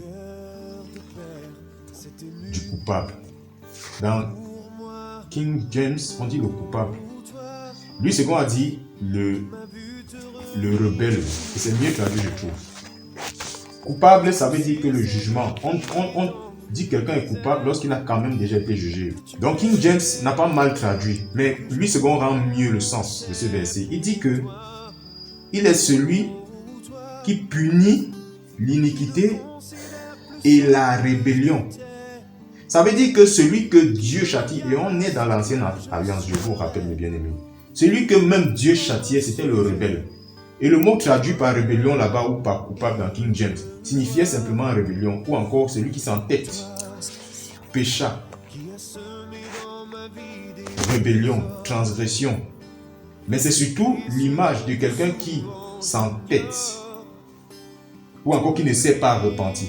S1: du coupable. Dans King James, on dit le coupable. Lui, second a dit le rebelle. Et c'est mieux traduit, je trouve. Coupable, ça veut dire que le jugement. On dit que quelqu'un est coupable lorsqu'il a quand même déjà été jugé. Donc King James n'a pas mal traduit. Mais lui, second rend mieux le sens de ce verset. Il dit que il est celui qui punit l'iniquité et la rébellion. Ça veut dire que celui que Dieu châtie, et on est dans l'ancienne alliance, je vous rappelle mes bien-aimés, celui que même Dieu châtiait, c'était le rebelle. Et le mot traduit par rébellion là-bas ou par coupable dans King James signifiait simplement rébellion ou encore celui qui s'entête, pécha, rébellion, transgression. Mais c'est surtout l'image de quelqu'un qui s'entête ou encore qui ne s'est pas repenti.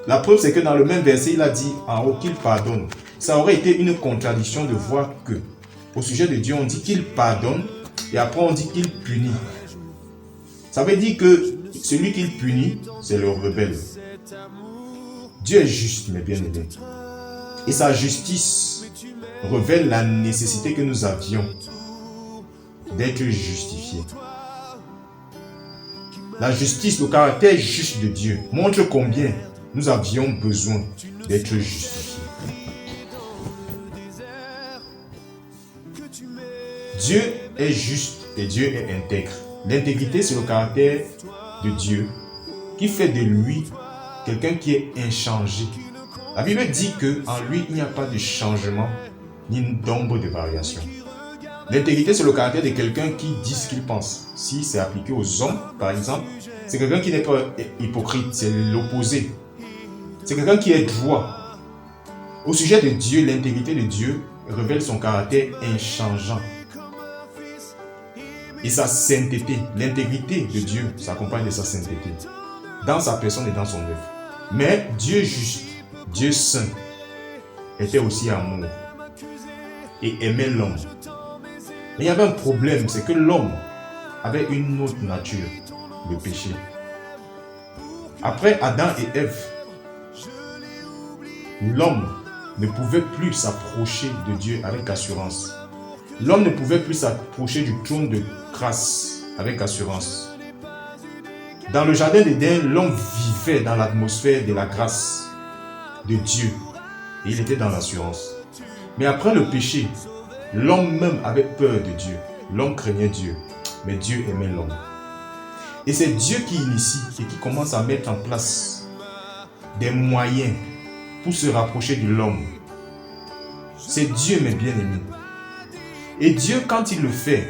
S1: La preuve, c'est que dans le même verset, il a dit en haut qu'il pardonne. Ça aurait été une contradiction de voir que, au sujet de Dieu, on dit qu'il pardonne et après on dit qu'il punit. Ça veut dire que celui qu'il punit, c'est le rebelle. Dieu est juste, mes bien-aimés. Et sa justice révèle la nécessité que nous avions d'être justifiés. La justice, le caractère juste de Dieu, montre combien nous avions besoin d'être justifiés. Dieu est juste et Dieu est intègre. L'intégrité, c'est le caractère de Dieu qui fait de lui quelqu'un qui est inchangé. La Bible dit qu'en lui, il n'y a pas de changement ni d'ombre de variation. L'intégrité, c'est le caractère de quelqu'un qui dit ce qu'il pense. Si c'est appliqué aux hommes, par exemple, c'est quelqu'un qui n'est pas hypocrite, c'est l'opposé. C'est quelqu'un qui est droit. Au sujet de Dieu, l'intégrité de Dieu révèle son caractère inchangeant. Et sa sainteté, l'intégrité de Dieu s'accompagne de sa sainteté, dans sa personne et dans son œuvre. Mais Dieu juste, Dieu saint, était aussi amour et aimait l'homme. Mais il y avait un problème, c'est que l'homme avait une autre nature, le péché. Après Adam et Ève, l'homme ne pouvait plus s'approcher de Dieu avec assurance. L'homme ne pouvait plus s'approcher du trône de grâce avec assurance. Dans le jardin d'Éden, l'homme vivait dans l'atmosphère de la grâce de Dieu et il était dans l'assurance. Mais après le péché, l'homme même avait peur de Dieu. L'homme craignait Dieu, mais Dieu aimait l'homme. Et c'est Dieu qui initie et qui commence à mettre en place des moyens pour se rapprocher de l'homme. C'est Dieu, mes bien-aimés. Et Dieu, quand il le fait,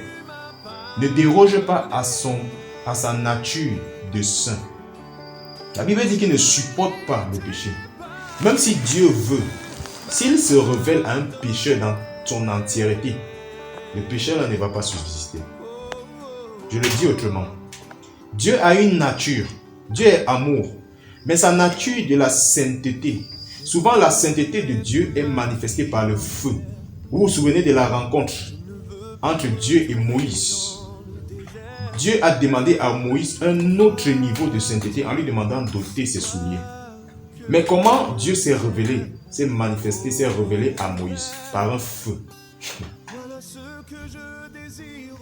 S1: ne déroge pas à sa nature de saint. La Bible dit qu'il ne supporte pas le péché. Même si Dieu veut, s'il se révèle à un pécheur dans son entièreté, le pécheur ne va pas subsister. Je le dis autrement. Dieu a une nature. Dieu est amour. Mais sa nature de la sainteté. Souvent, la sainteté de Dieu est manifestée par le feu. Vous vous souvenez de la rencontre entre Dieu et Moïse. Dieu a demandé à Moïse un autre niveau de sainteté en lui demandant d'ôter ses souliers. Mais comment Dieu s'est révélé, s'est manifesté, s'est révélé à Moïse? Par un feu.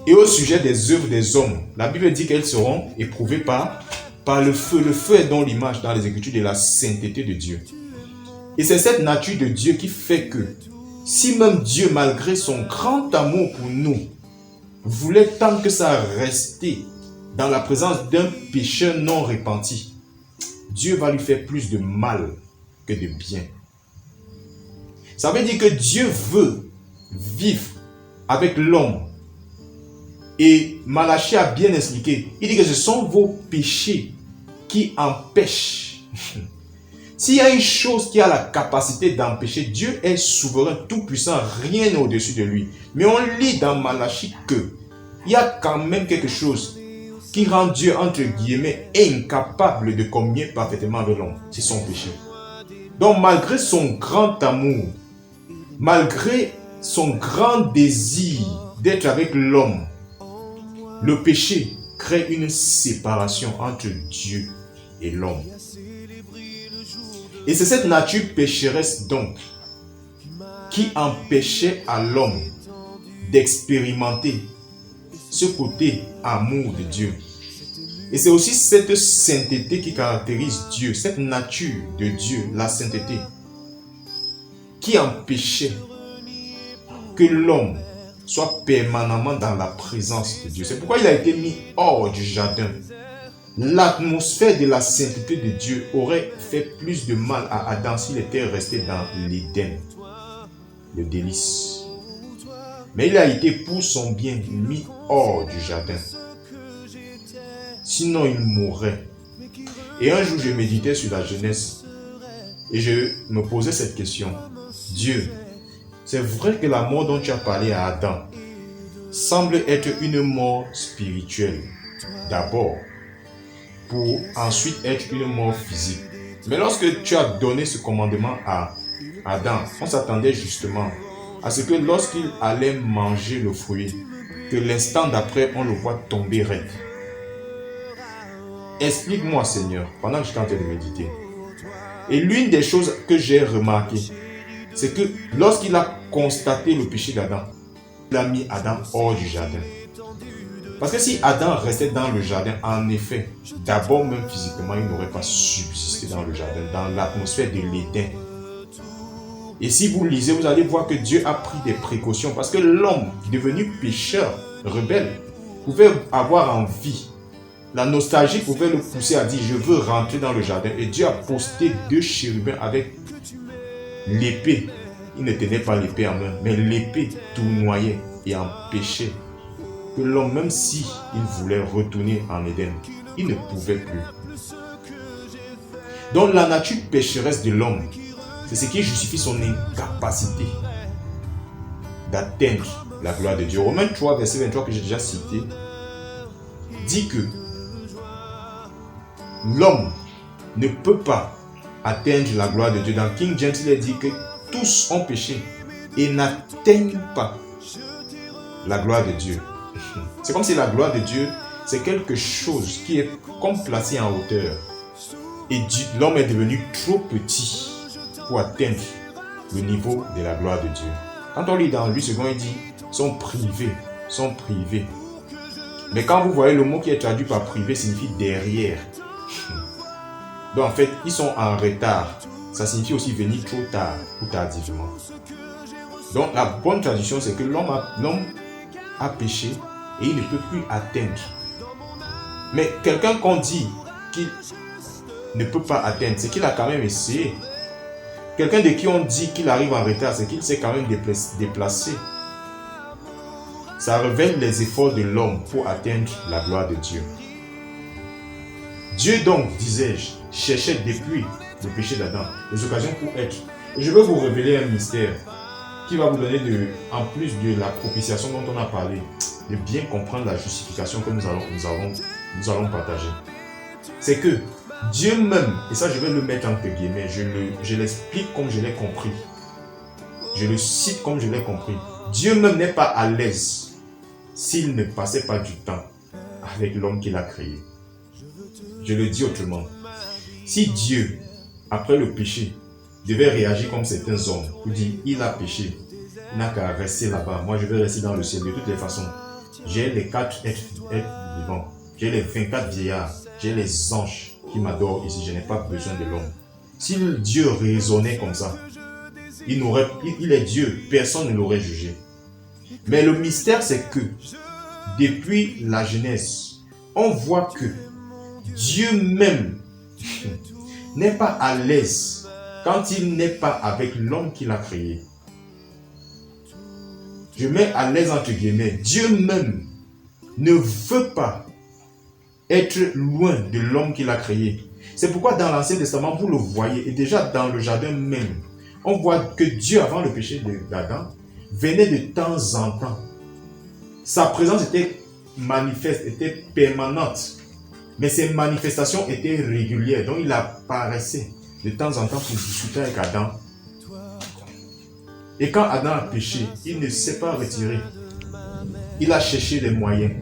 S1: Et au sujet des œuvres des hommes, la Bible dit qu'elles seront éprouvées par le feu. Le feu est donc l'image dans les Écritures de la sainteté de Dieu. Et c'est cette nature de Dieu qui fait que, si même Dieu, malgré son grand amour pour nous, voulait tant que ça rester dans la présence d'un pécheur non repenti, Dieu va lui faire plus de mal que de bien. Ça veut dire que Dieu veut vivre avec l'homme. Et Malachie a bien expliqué. Il dit que ce sont vos péchés qui empêchent. S'il y a une chose qui a la capacité d'empêcher, Dieu est souverain, tout-puissant, rien n'est au-dessus de lui. Mais on lit dans Malachie que il y a quand même quelque chose qui rend Dieu, entre guillemets, incapable de communier parfaitement avec l'homme. C'est son péché. Donc malgré son grand amour, malgré son grand désir d'être avec l'homme, le péché crée une séparation entre Dieu et l'homme. Et c'est cette nature pécheresse donc qui empêchait à l'homme d'expérimenter ce côté amour de Dieu. Et c'est aussi cette sainteté qui caractérise Dieu, cette nature de Dieu, la sainteté, qui empêchait que l'homme soit permanemment dans la présence de Dieu. C'est pourquoi il a été mis hors du jardin. L'atmosphère de la sainteté de Dieu aurait fait plus de mal à Adam s'il était resté dans l'Éden, le délice. Mais il a été pour son bien mis hors du jardin. Sinon il mourrait. Et un jour je méditais sur la Genèse et je me posais cette question. Dieu, c'est vrai que la mort dont tu as parlé à Adam semble être une mort spirituelle. D'abord, pour ensuite être une mort physique. Mais lorsque tu as donné ce commandement à Adam, on s'attendait justement à ce que lorsqu'il allait manger le fruit, que l'instant d'après, on le voit tomber raide. Explique-moi, Seigneur, pendant que je suis en train de méditer. Et l'une des choses que j'ai remarqué, c'est que lorsqu'il a constaté le péché d'Adam, il a mis Adam hors du jardin. Parce que si Adam restait dans le jardin, en effet, d'abord même physiquement, il n'aurait pas subsisté dans le jardin, dans l'atmosphère de l'Éden. Et si vous lisez, vous allez voir que Dieu a pris des précautions parce que l'homme, devenu pécheur, rebelle, pouvait avoir envie. La nostalgie pouvait le pousser à dire, je veux rentrer dans le jardin. Et Dieu a posté 2 chérubins avec l'épée. Il ne tenait pas l'épée en main, mais l'épée tournoyait et empêchait que l'homme, même si il voulait retourner en Éden, il ne pouvait plus. Donc la nature pécheresse de l'homme, c'est ce qui justifie son incapacité d'atteindre la gloire de Dieu. Romains 3, verset 23 que j'ai déjà cité, dit que l'homme ne peut pas atteindre la gloire de Dieu. Dans King James, il est dit que tous ont péché et n'atteignent pas la gloire de Dieu. C'est comme si la gloire de Dieu, c'est quelque chose qui est comme placé en hauteur. Et l'homme est devenu trop petit pour atteindre le niveau de la gloire de Dieu. Quand on lit dans 8 secondes, il dit sont privés, sont privés. Mais quand vous voyez le mot qui est traduit par privé signifie derrière. Donc en fait, ils sont en retard. Ça signifie aussi venir trop tard ou tardivement. Donc la bonne traduction, c'est que l'homme a péché et il ne peut plus atteindre. Mais quelqu'un qu'on dit qu'il ne peut pas atteindre, c'est qu'il a quand même essayé. Quelqu'un de qui on dit qu'il arrive en retard, c'est qu'il s'est quand même déplacé. Ça révèle les efforts de l'homme pour atteindre la gloire de Dieu. Dieu donc, disais-je, cherchait depuis le péché d'Adam des occasions pour être. Et je veux vous révéler un mystère qui va vous donner, en plus de la propitiation dont on a parlé, de bien comprendre la justification que nous allons partager. C'est que Dieu même, et ça je vais le mettre entre guillemets, je l'explique comme je l'ai compris. Je le cite comme je l'ai compris. Dieu même n'est pas à l'aise s'il ne passait pas du temps avec l'homme qu'il a créé. Je le dis autrement. Si Dieu, après le péché, devait réagir comme certains hommes, pour dire il a péché, il n'a qu'à rester là-bas, moi je vais rester dans le ciel de toutes les façons. J'ai les 4 êtres vivants, j'ai les 24 vieillards, j'ai les anges qui m'adorent ici, je n'ai pas besoin de l'homme. Si Dieu raisonnait comme ça, il est Dieu, personne ne l'aurait jugé. Mais le mystère, c'est que depuis la Genèse, on voit que Dieu même n'est pas à l'aise quand il n'est pas avec l'homme qu'il a créé. Je mets à l'aise entre guillemets. Dieu même ne veut pas être loin de l'homme qu'il a créé. C'est pourquoi dans l'Ancien Testament, vous le voyez, et déjà dans le jardin même, on voit que Dieu, avant le péché d'Adam, venait de temps en temps. Sa présence était manifeste, était permanente. Mais ses manifestations étaient régulières. Donc il apparaissait de temps en temps pour discuter avec Adam. Et quand Adam a péché, il ne s'est pas retiré. Il a cherché les moyens.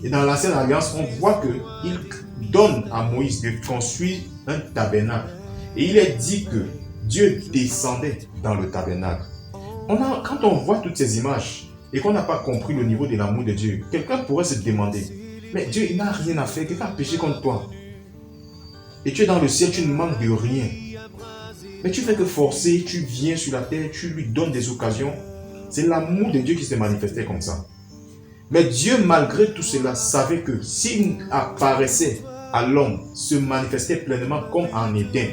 S1: Et dans l'Ancienne Alliance, on voit qu'il donne à Moïse de construire un tabernacle. Et il est dit que Dieu descendait dans le tabernacle. Quand on voit toutes ces images et qu'on n'a pas compris le niveau de l'amour de Dieu, quelqu'un pourrait se demander, mais Dieu il n'a rien à faire, quelqu'un a péché contre toi. Et tu es dans le ciel, tu ne manques de rien. Mais tu fais que forcer, tu viens sur la terre, tu lui donnes des occasions. C'est l'amour de Dieu qui s'est manifesté comme ça. Mais Dieu, malgré tout cela, savait que s'il apparaissait à l'homme, se manifestait pleinement comme en Éden,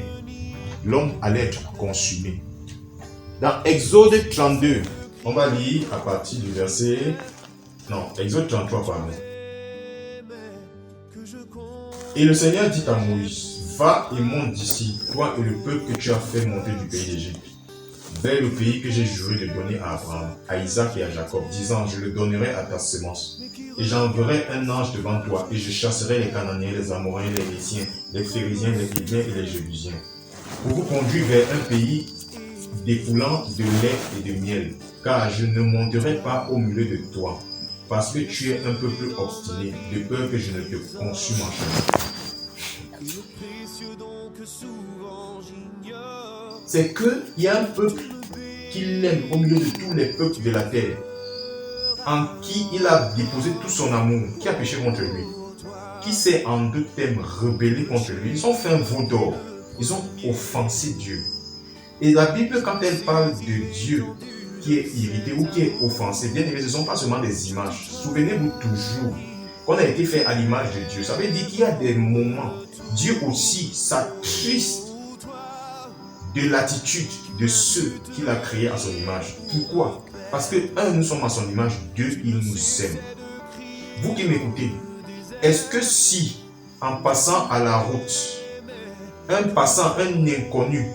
S1: l'homme allait être consumé. Dans Exode 32, on va lire à partir du verset... Non, Exode 33, pardon. Et le Seigneur dit à Moïse, va et monte d'ici, toi et le peuple que tu as fait monter du pays d'Égypte, vers le pays que j'ai juré de donner à Abraham, à Isaac et à Jacob, disant, je le donnerai à ta semence. Et j'enverrai un ange devant toi, et je chasserai les Cananéens, les Amoréens, les Héthiens, les Phérésiens, les Hiviens et les Jébusiens, pour vous conduire vers un pays découlant de lait et de miel, car je ne monterai pas au milieu de toi, parce que tu es un peu plus obstiné, de peur que je ne te consume en chemin. C'est qu'il y a un peuple qu'il aime au milieu de tous les peuples de la terre, en qui il a déposé tout son amour, qui a péché contre lui, qui s'est en deux termes rebellé contre lui. Ils ont fait un veau d'or, ils ont offensé Dieu. Et la Bible, quand elle parle de Dieu qui est irrité ou qui est offensé, bien évidemment, ce ne sont pas seulement des images. Souvenez-vous toujours qu'on a été fait à l'image de Dieu. Ça veut dire qu'il y a des moments, Dieu aussi s'attriste de l'attitude de ceux qu'il a créés à son image. Pourquoi? Parce que, nous sommes à son image, il nous aime. Vous qui m'écoutez, est-ce que si, en passant à la route, un passant, un inconnu,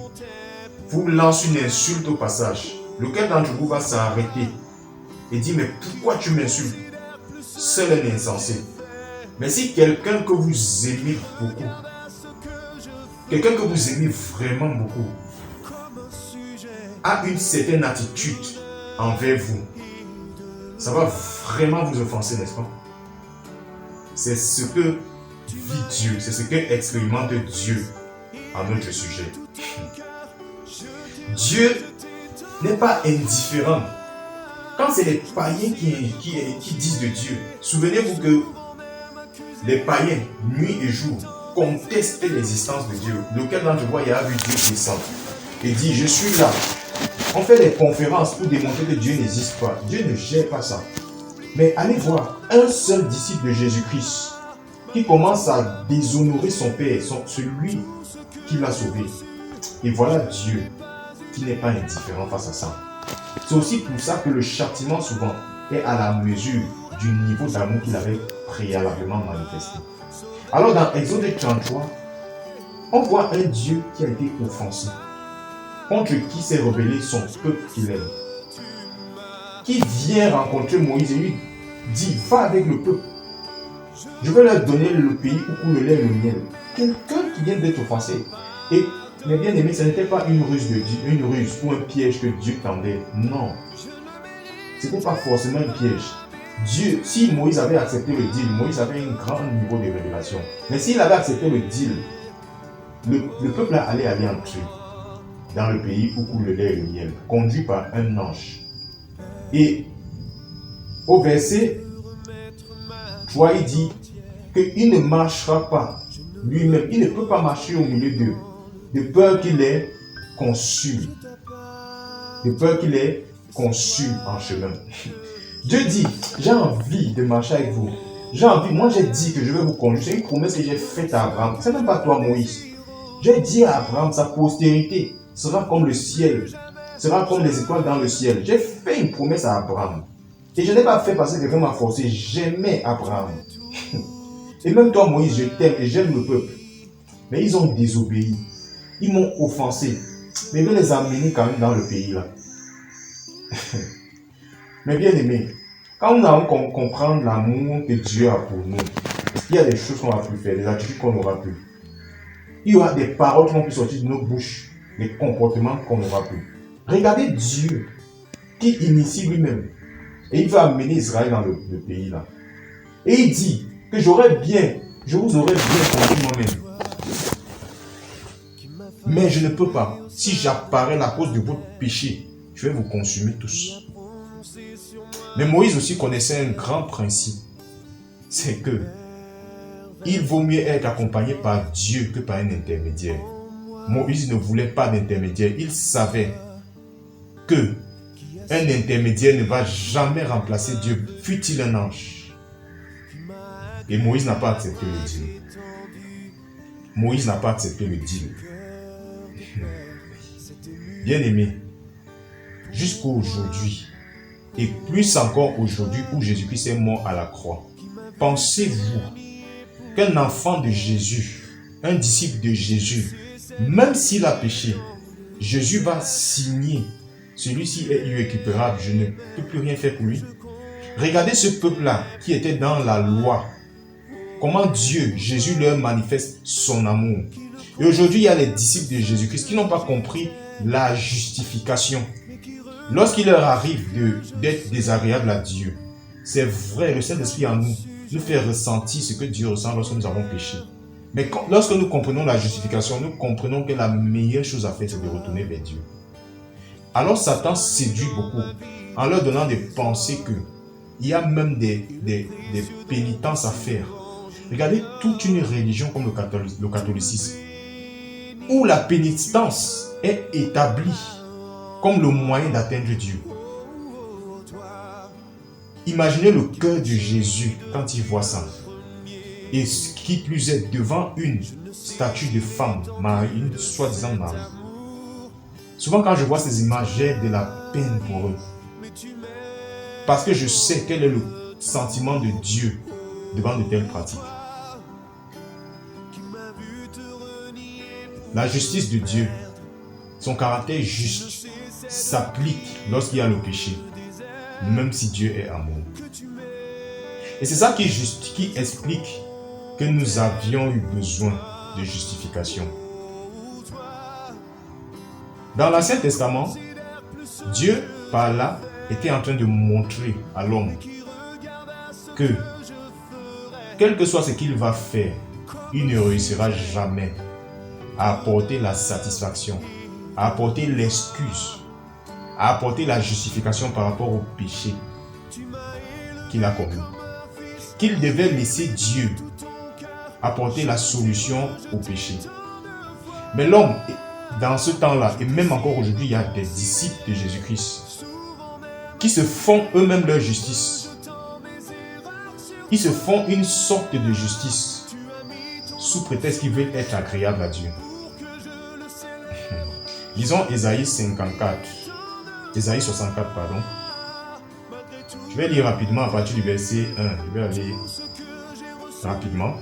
S1: vous lance une insulte au passage, lequel d'entre vous va s'arrêter et dire, mais pourquoi tu m'insultes? Seul un insensé. Mais si quelqu'un que vous aimez beaucoup, quelqu'un que vous aimez vraiment beaucoup, a une certaine attitude envers vous, ça va vraiment vous offenser, n'est-ce pas? C'est ce que vit Dieu, c'est ce que expérimente Dieu à notre sujet. Dieu n'est pas indifférent. Quand c'est les païens qui disent de Dieu, souvenez-vous que les païens, nuit et jour, contestaient l'existence de Dieu. Lequel d'entre vous il a vu Dieu descendre et dit, je suis là. On fait des conférences pour démontrer que Dieu n'existe pas. Dieu ne gère pas ça. Mais allez voir un seul disciple de Jésus-Christ qui commence à déshonorer son Père, celui qui l'a sauvé. Et voilà Dieu qui n'est pas indifférent face à ça. C'est aussi pour ça que le châtiment souvent est à la mesure du niveau d'amour qu'il avait préalablement manifesté. Alors dans Exode 33, on voit un Dieu qui a été offensé, contre qui s'est rebellé son peuple qu'il aime, qui vient rencontrer Moïse et lui dit, va avec le peuple, je vais leur donner le pays où coule le lait et le miel. Quelqu'un qui vient d'être offensé. Et mes bien-aimés, ce n'était pas une ruse de Dieu, une ruse ou un piège que Dieu tendait. Non. Ce n'était pas forcément un piège. Dieu, si Moïse avait accepté le deal, Moïse avait un grand niveau de révélation. Mais s'il avait accepté le deal, le peuple allait entrer dans le pays où coule le lait et le miel, conduit par un ange. Et au verset 3, il dit qu'il ne marchera pas lui-même, il ne peut pas marcher au milieu d'eux, de peur qu'il les consume. De peur qu'il les consume en chemin. Dieu dit, j'ai envie de marcher avec vous. J'ai envie, moi j'ai dit que je vais vous conduire. C'est une promesse que j'ai faite à Abraham. C'est même pas toi Moïse. J'ai dit à Abraham, sa postérité sera comme le ciel, sera comme les étoiles dans le ciel. J'ai fait une promesse à Abraham. Et je ne l'ai pas fait parce que quelqu'un m'a forcé. J'aimais Abraham. Et même toi Moïse, je t'aime et j'aime le peuple. Mais ils ont désobéi. Ils m'ont offensé. Mais je vais les amener quand même dans le pays là. Mais bien aimé, quand nous allons comprendre l'amour que Dieu a pour nous, il y a des choses qu'on va plus faire, des attitudes qu'on n'aura plus. Il y aura des paroles qui vont plus sortir de nos bouches, des comportements qu'on n'aura plus. Regardez Dieu qui initie lui-même. Et il va amener Israël dans le pays là. Et il dit que je vous aurais bien conduit moi-même. Mais je ne peux pas. Si j'apparais à cause de votre péché, je vais vous consumer tous. Mais Moïse aussi connaissait un grand principe. C'est que il vaut mieux être accompagné par Dieu que par un intermédiaire. Moïse ne voulait pas d'intermédiaire. Il savait que un intermédiaire ne va jamais remplacer Dieu, fût-il un ange. Et Moïse n'a pas accepté le deal. Moïse n'a pas accepté le deal. Bien aimé, jusqu'à aujourd'hui, et plus encore aujourd'hui où Jésus-Christ est mort à la croix, pensez-vous qu'un enfant de Jésus, un disciple de Jésus, même s'il a péché, Jésus va signer, celui-ci est irrécupérable, je ne peux plus rien faire pour lui. Regardez ce peuple-là qui était dans la loi. Comment Dieu, Jésus leur manifeste son amour. Et aujourd'hui, il y a les disciples de Jésus-Christ qui n'ont pas compris la justification. Lorsqu'il leur arrive d'être désagréable à Dieu, c'est vrai, le Saint-Esprit en nous fait ressentir ce que Dieu ressent lorsque nous avons péché. Mais lorsque nous comprenons la justification, nous comprenons que la meilleure chose à faire, c'est de retourner vers Dieu. Alors Satan séduit beaucoup en leur donnant des pensées qu'il y a même des pénitences à faire. Regardez toute une religion comme le catholicisme, où la pénitence est établie comme le moyen d'atteindre Dieu. Imaginez le cœur de Jésus quand il voit ça. Et ce qui plus est devant une statue de femme, une soi-disant Marie. Souvent quand je vois ces images, j'ai de la peine pour eux. Parce que je sais quel est le sentiment de Dieu devant de telles pratiques. La justice de Dieu, son caractère juste, s'applique lorsqu'il y a le péché, même si Dieu est amour. Et c'est ça qui explique que nous avions eu besoin de justification. Dans l'Ancien Testament, Dieu, par là, était en train de montrer à l'homme que, quel que soit ce qu'il va faire, il ne réussira jamais à apporter la satisfaction, à apporter l'excuse à apporter la justification par rapport au péché qu'il a commis. Qu'il devait laisser Dieu apporter la solution au péché. Mais l'homme, dans ce temps-là, et même encore aujourd'hui, il y a des disciples de Jésus-Christ qui se font eux-mêmes leur justice. Ils se font une sorte de justice sous prétexte qu'ils veulent être agréables à Dieu. Lisons Ésaïe 64. Ésaïe 64, pardon. Je vais lire rapidement à partir du verset 1. Je vais aller rapidement.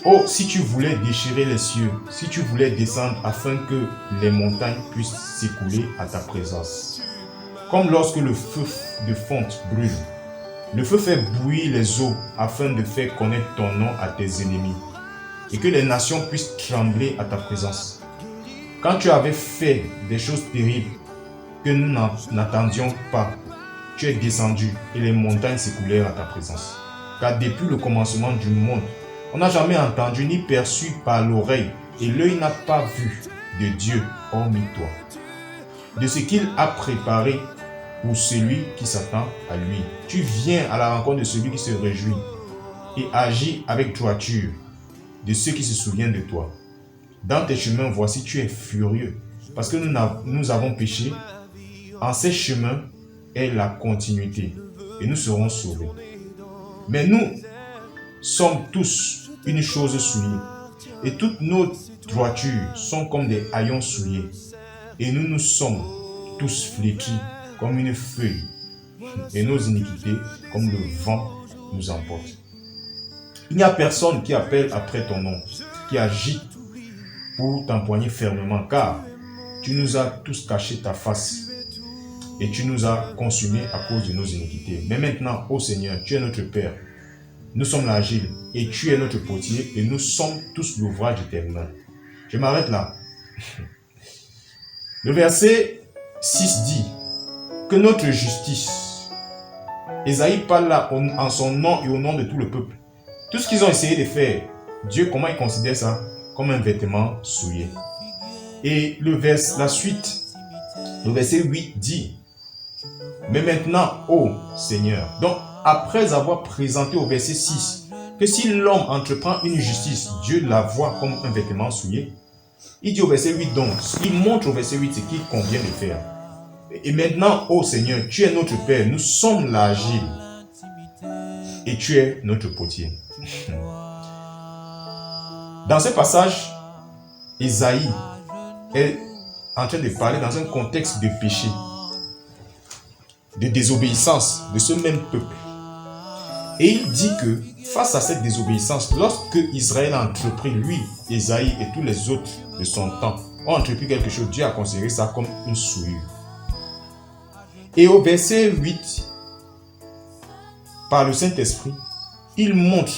S1: Oh, si tu voulais déchirer les cieux, si tu voulais descendre afin que les montagnes puissent s'écouler à ta présence. Comme lorsque le feu de fonte brûle. Le feu fait bouillir les eaux afin de faire connaître ton nom à tes ennemis et que les nations puissent trembler à ta présence. Quand tu avais fait des choses terribles que nous n'attendions pas, tu es descendu et les montagnes s'écoulèrent à ta présence. Car depuis le commencement du monde, on n'a jamais entendu ni perçu par l'oreille et l'œil n'a pas vu de Dieu hormis toi. De ce qu'il a préparé pour celui qui s'attend à lui. Tu viens à la rencontre de celui qui se réjouit et agis avec droiture de ceux qui se souviennent de toi. Dans tes chemins, voici, tu es furieux parce que nous avons péché. En ces chemins est la continuité et nous serons sauvés. Mais nous sommes tous une chose souillée et toutes nos droitures sont comme des haillons souillés et nous sommes tous flétris comme une feuille et nos iniquités comme le vent nous emporte. Il n'y a personne qui appelle après ton nom, qui agit pour t'empoigner fermement, car tu nous as tous caché ta face et tu nous as consumés à cause de nos iniquités. Mais maintenant, ô Seigneur, tu es notre Père, nous sommes l'agile et tu es notre potier et nous sommes tous l'ouvrage de tes mains. Je m'arrête là. Le verset 6 dit que notre justice, Ésaïe parle là en son nom et au nom de tout le peuple. Tout ce qu'ils ont essayé de faire, Dieu, comment il considère ça? Comme un vêtement souillé. Et la suite, le verset 8 dit, mais maintenant, ô Seigneur, donc après avoir présenté au verset 6, que si l'homme entreprend une justice, Dieu la voit comme un vêtement souillé. Il dit au verset 8 donc, il montre au verset 8 ce qu'il convient de faire. Et maintenant, ô Seigneur, tu es notre Père, nous sommes l'agile et tu es notre potier. Dans ce passage, Ésaïe est en train de parler dans un contexte de péché, de désobéissance de ce même peuple. Et il dit que face à cette désobéissance, lorsque Israël a entrepris, lui, Ésaïe et tous les autres de son temps, ont entrepris quelque chose, Dieu a considéré ça comme une souillure. Et au verset 8, par le Saint-Esprit, il montre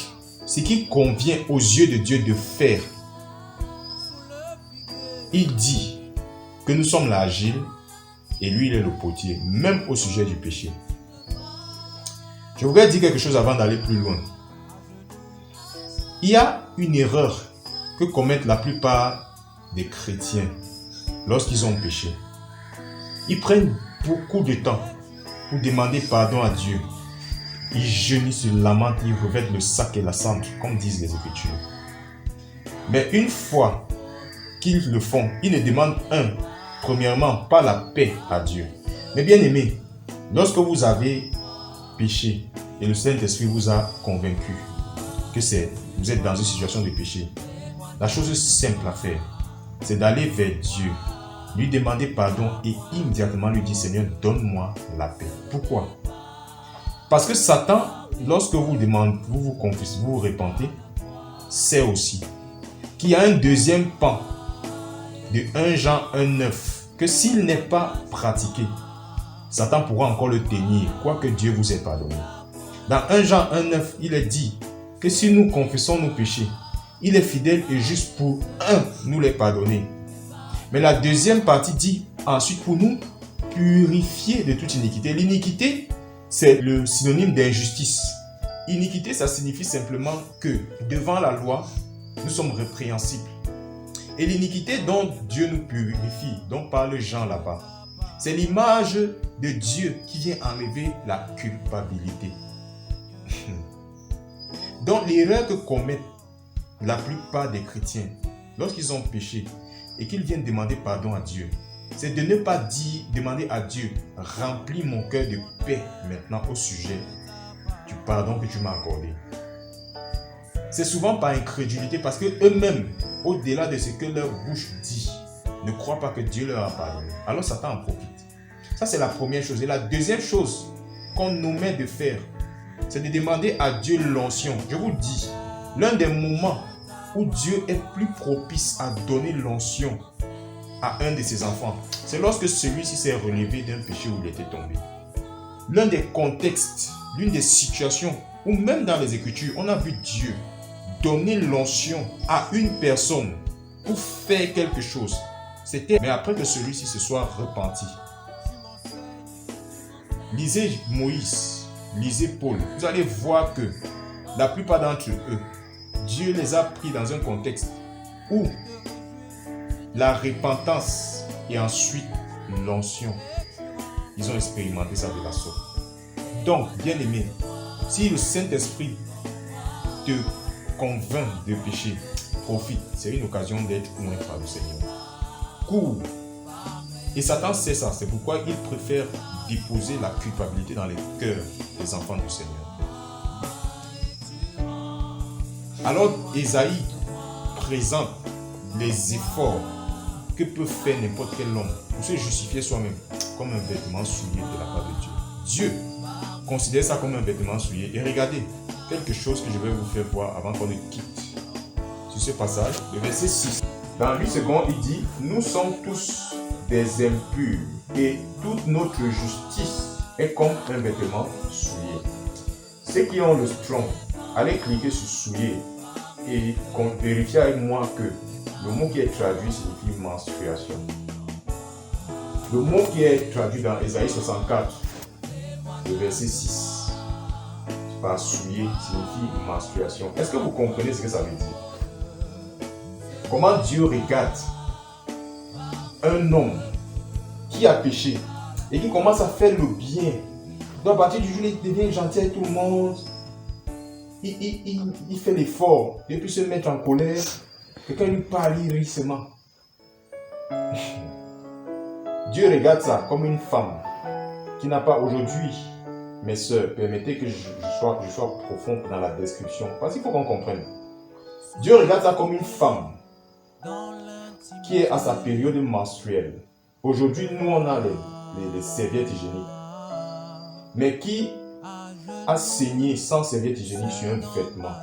S1: ce qui convient aux yeux de Dieu de faire. Il dit que nous sommes l'agile et lui, il est le potier, même au sujet du péché. Je voudrais dire quelque chose avant d'aller plus loin. Il y a une erreur que commettent la plupart des chrétiens lorsqu'ils ont péché. Ils prennent beaucoup de temps pour demander pardon à Dieu. Ils jeûnent, se lamentent, ils revêtent le sac et la cendre, comme disent les Écritures. Mais une fois qu'ils le font, ils ne demandent premièrement, pas la paix à Dieu. Mais bien aimé, lorsque vous avez péché et le Saint-Esprit vous a convaincu que vous êtes dans une situation de péché, la chose simple à faire, c'est d'aller vers Dieu, lui demander pardon et immédiatement lui dire, Seigneur, donne-moi la paix. Pourquoi? Parce que Satan, lorsque vous demandez, vous confessez, vous repentez, sait aussi qu'il y a un deuxième pan de 1 Jean 1,9 que s'il n'est pas pratiqué, Satan pourra encore le tenir, quoique Dieu vous ait pardonné. Dans 1 Jean 1,9, il est dit que si nous confessons nos péchés, il est fidèle et juste pour nous les pardonner. Mais la deuxième partie dit ensuite pour nous purifier de toute iniquité. L'iniquité, c'est le synonyme d'injustice. Iniquité, ça signifie simplement que devant la loi, nous sommes répréhensibles. Et l'iniquité dont Dieu nous purifie, dont parle Jean là-bas, c'est l'image de Dieu qui vient enlever la culpabilité. Donc l'erreur que commettent la plupart des chrétiens lorsqu'ils ont péché et qu'ils viennent demander pardon à Dieu, c'est de ne pas demander à Dieu, remplis mon cœur de paix maintenant au sujet du pardon que tu m'as accordé. C'est souvent par incrédulité parce que eux-mêmes, au-delà de ce que leur bouche dit, ne croient pas que Dieu leur a pardonné. Alors Satan en profite. Ça, c'est la première chose. Et la deuxième chose qu'on nous met de faire, c'est de demander à Dieu l'onction. Je vous dis, l'un des moments où Dieu est plus propice à donner l'onction à un de ses enfants, c'est lorsque celui-ci s'est relevé d'un péché où il était tombé. L'un des contextes, l'une des situations, où même dans les Écritures, on a vu Dieu donner l'onction à une personne pour faire quelque chose. C'était, mais après que celui-ci se soit repenti. Lisez Moïse, lisez Paul, vous allez voir que la plupart d'entre eux, Dieu les a pris dans un contexte où la repentance et ensuite l'onction, ils ont expérimenté ça de la sorte. Donc, bien aimé, si le Saint-Esprit te convainc de pécher, profite, c'est une occasion d'être loin par le Seigneur. Cours. Et Satan sait ça, c'est pourquoi il préfère déposer la culpabilité dans les cœurs des enfants du Seigneur. Alors, Ésaïe présente les efforts que peut faire n'importe quel homme pour se justifier soi-même comme un vêtement souillé de la part de Dieu. Dieu considère ça comme un vêtement souillé. Et regardez, quelque chose que je vais vous faire voir avant qu'on ne quitte sur ce passage, le verset 6. Dans 8 secondes, il dit, nous sommes tous des impurs et toute notre justice est comme un vêtement souillé. Ceux qui ont le strong, allez cliquer sur souillé et vérifiez avec moi que le mot qui est traduit signifie menstruation. Le mot qui est traduit dans Ésaïe 64, le verset 6, par souillé signifie menstruation. Est-ce que vous comprenez ce que ça veut dire? Comment Dieu regarde un homme qui a péché et qui commence à faire le bien. Donc à partir du jour où il devient gentil avec tout le monde, il fait l'effort de ne plus se mettre en colère. Et quand il lui parle, il rit seulement. Dieu regarde ça comme une femme qui n'a pas aujourd'hui. Mes sœurs, permettez que je sois profond dans la description, parce qu'il faut qu'on comprenne. Dieu regarde ça comme une femme qui est à sa période menstruelle. Aujourd'hui, nous, on a les serviettes hygiéniques. Mais qui a saigné sans serviette hygiénique sur un vêtement?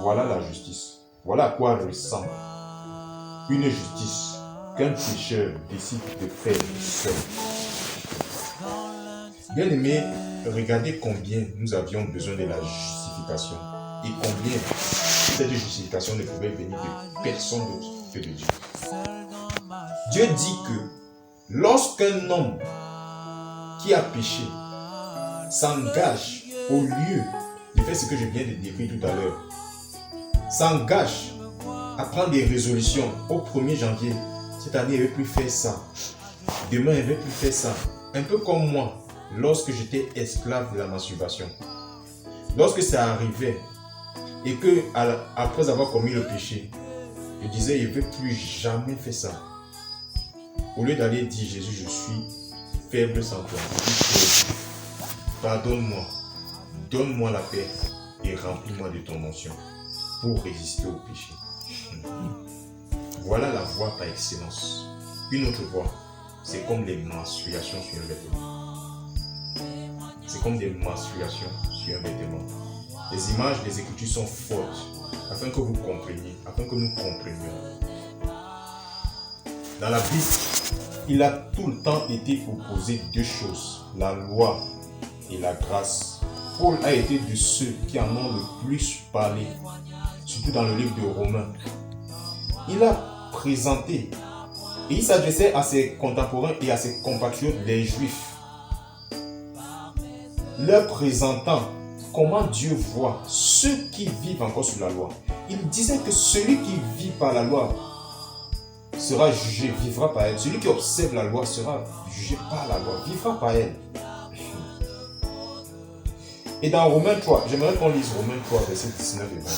S1: Voilà la justice. Voilà à quoi ressemble une justice qu'un pécheur décide de faire seul. Bien aimé, regardez combien nous avions besoin de la justification et combien cette justification ne pouvait venir de personne d'autre que de Dieu. Dieu dit que lorsqu'un homme qui a péché s'engage au lieu de faire ce que je viens de décrire tout à l'heure, s'engage à prendre des résolutions au 1er janvier, cette année, elle ne veut plus faire ça. Demain, elle ne veut plus faire ça. Un peu comme moi, lorsque j'étais esclave de la masturbation. Lorsque ça arrivait, et que après avoir commis le péché, je disais, je ne veux plus jamais faire ça. Au lieu d'aller dire, Jésus, je suis faible sans toi. Pardonne-moi, donne-moi la paix et remplis-moi de ton onction pour résister au péché. Voilà la voie par excellence. Une autre voie, c'est comme les menstruations sur un vêtement. C'est comme des menstruations sur un vêtement. Les images des Écritures sont fortes afin que vous compreniez, afin que nous comprenions. Dans la Bible, il a tout le temps été opposé deux choses, la loi et la grâce. Paul a été de ceux qui en ont le plus parlé, surtout dans le livre de Romains. Il a présenté et il s'adressait à ses contemporains et à ses compatriotes, les Juifs, leur présentant comment Dieu voit ceux qui vivent encore sous la loi. Il disait que celui qui vit par la loi sera jugé, vivra par elle. Celui qui observe la loi sera jugé par la loi, vivra par elle. Et dans Romains 3, j'aimerais qu'on lise Romains 3, versets 19 et 20.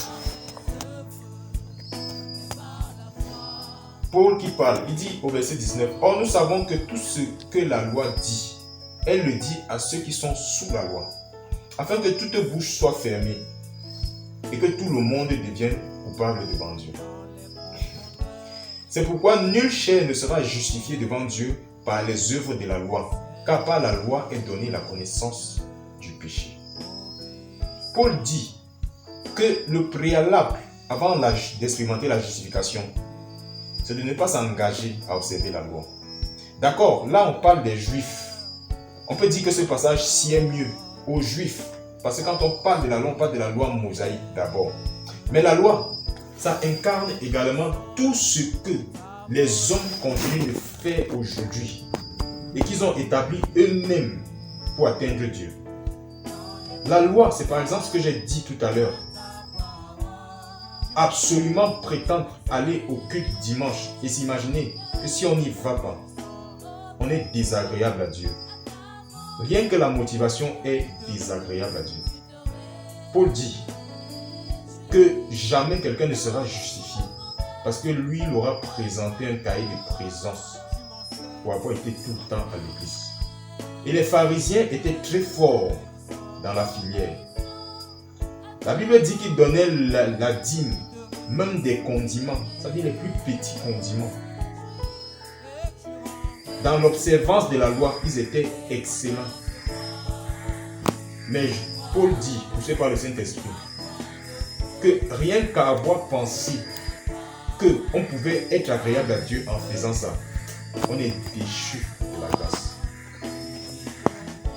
S1: Paul qui parle, il dit au verset 19, « Or nous savons que tout ce que la loi dit, elle le dit à ceux qui sont sous la loi, afin que toute bouche soit fermée et que tout le monde devienne coupable devant Dieu. C'est pourquoi nulle chair ne sera justifiée devant Dieu par les œuvres de la loi, car par la loi est donnée la connaissance du péché. » Paul dit que le préalable avant d'expérimenter la justification, c'est de ne pas s'engager à observer la loi. D'accord, là on parle des Juifs. On peut dire que ce passage sied mieux aux Juifs, parce que quand on parle de la loi, on parle de la loi mosaïque d'abord. Mais la loi, ça incarne également tout ce que les hommes continuent de faire aujourd'hui et qu'ils ont établi eux-mêmes pour atteindre Dieu. La loi, c'est par exemple ce que j'ai dit tout à l'heure. Absolument prétendre aller au culte dimanche et s'imaginer que si on n'y va pas, on est désagréable à Dieu. Rien que la motivation est désagréable à Dieu. Paul dit que jamais quelqu'un ne sera justifié parce que lui, il aura présenté un cahier de présence pour avoir été tout le temps à l'église. Et les pharisiens étaient très forts dans la filière. La Bible dit qu'ils donnaient la dîme, même des condiments, c'est-à-dire les plus petits condiments. Dans l'observance de la loi, ils étaient excellents. Mais Paul dit, poussé par le Saint-Esprit, que rien qu'à avoir pensé qu'on pouvait être agréable à Dieu en faisant ça, on est déchu de la grâce.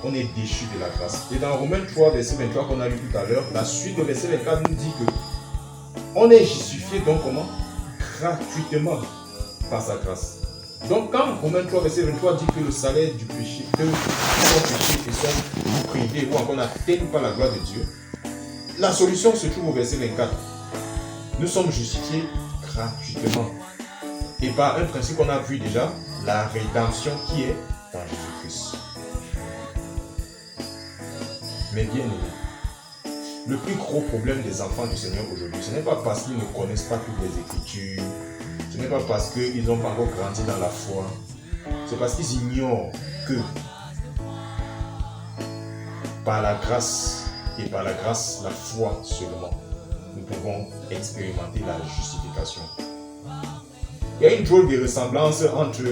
S1: On est déchu de la grâce. Et dans Romains 3, verset 23 qu'on a lu tout à l'heure, la suite de verset 24 nous dit que on est justifié donc comment? Gratuitement par sa grâce. Donc quand Romains 3, verset 23 dit que le salaire du péché, que nos péchés sont privés ou encore n'atteignent pas la gloire de Dieu, la solution se trouve au verset 24. Nous sommes justifiés gratuitement. Et par un principe qu'on a vu déjà, la rédemption qui est dans Jésus-Christ. Mais bien aimé, le plus gros problème des enfants du Seigneur aujourd'hui, ce n'est pas parce qu'ils ne connaissent pas toutes les Écritures, ce n'est pas parce qu'ils n'ont pas encore grandi dans la foi, c'est parce qu'ils ignorent que par la grâce, et par la grâce, la foi seulement, nous pouvons expérimenter la justification. Il y a une drôle de ressemblance entre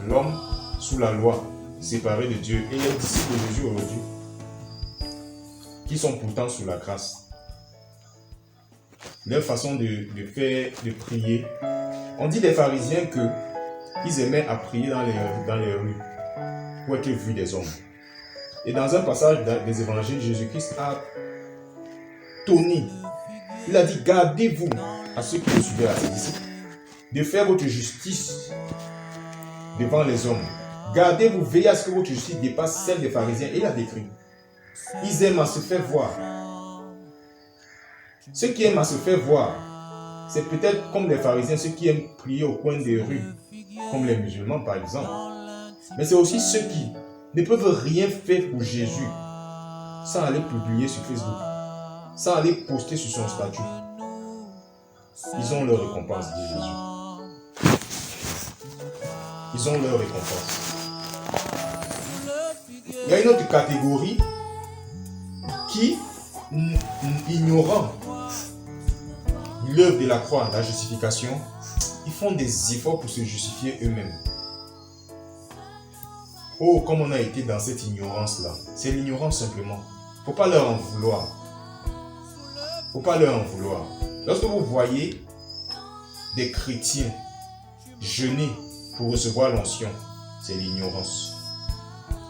S1: l'homme sous la loi, séparé de Dieu, et les disciples de Jésus aujourd'hui, qui sont pourtant sous la grâce. Leur façon de prier. On dit des pharisiens qu'ils aimaient à prier dans les rues pour être vus des hommes. Et dans un passage des évangiles, Jésus-Christ a tonné. Il a dit, gardez-vous à ceux qui vous suivent, à ses disciples, de faire votre justice devant les hommes. Gardez-vous, veillez à ce que votre justice dépasse celle des pharisiens. Et il a décrit. Ils aiment à se faire voir. Ceux qui aiment à se faire voir, c'est peut-être comme les pharisiens, ceux qui aiment prier au coin des rues, comme les musulmans par exemple. Mais c'est aussi ceux qui ne peuvent rien faire pour Jésus sans aller publier sur Facebook, sans aller poster sur son statut. Ils ont leur récompense, dit Jésus. Ils ont leur récompense. Il y a une autre catégorie qui, ignorant l'œuvre de la croix, la justification, ils font des efforts pour se justifier eux-mêmes. Oh, comme on a été dans cette ignorance-là. C'est l'ignorance simplement. Il ne faut pas leur en vouloir. Il ne faut pas leur en vouloir. Lorsque vous voyez des chrétiens jeûner pour recevoir l'onction, c'est l'ignorance.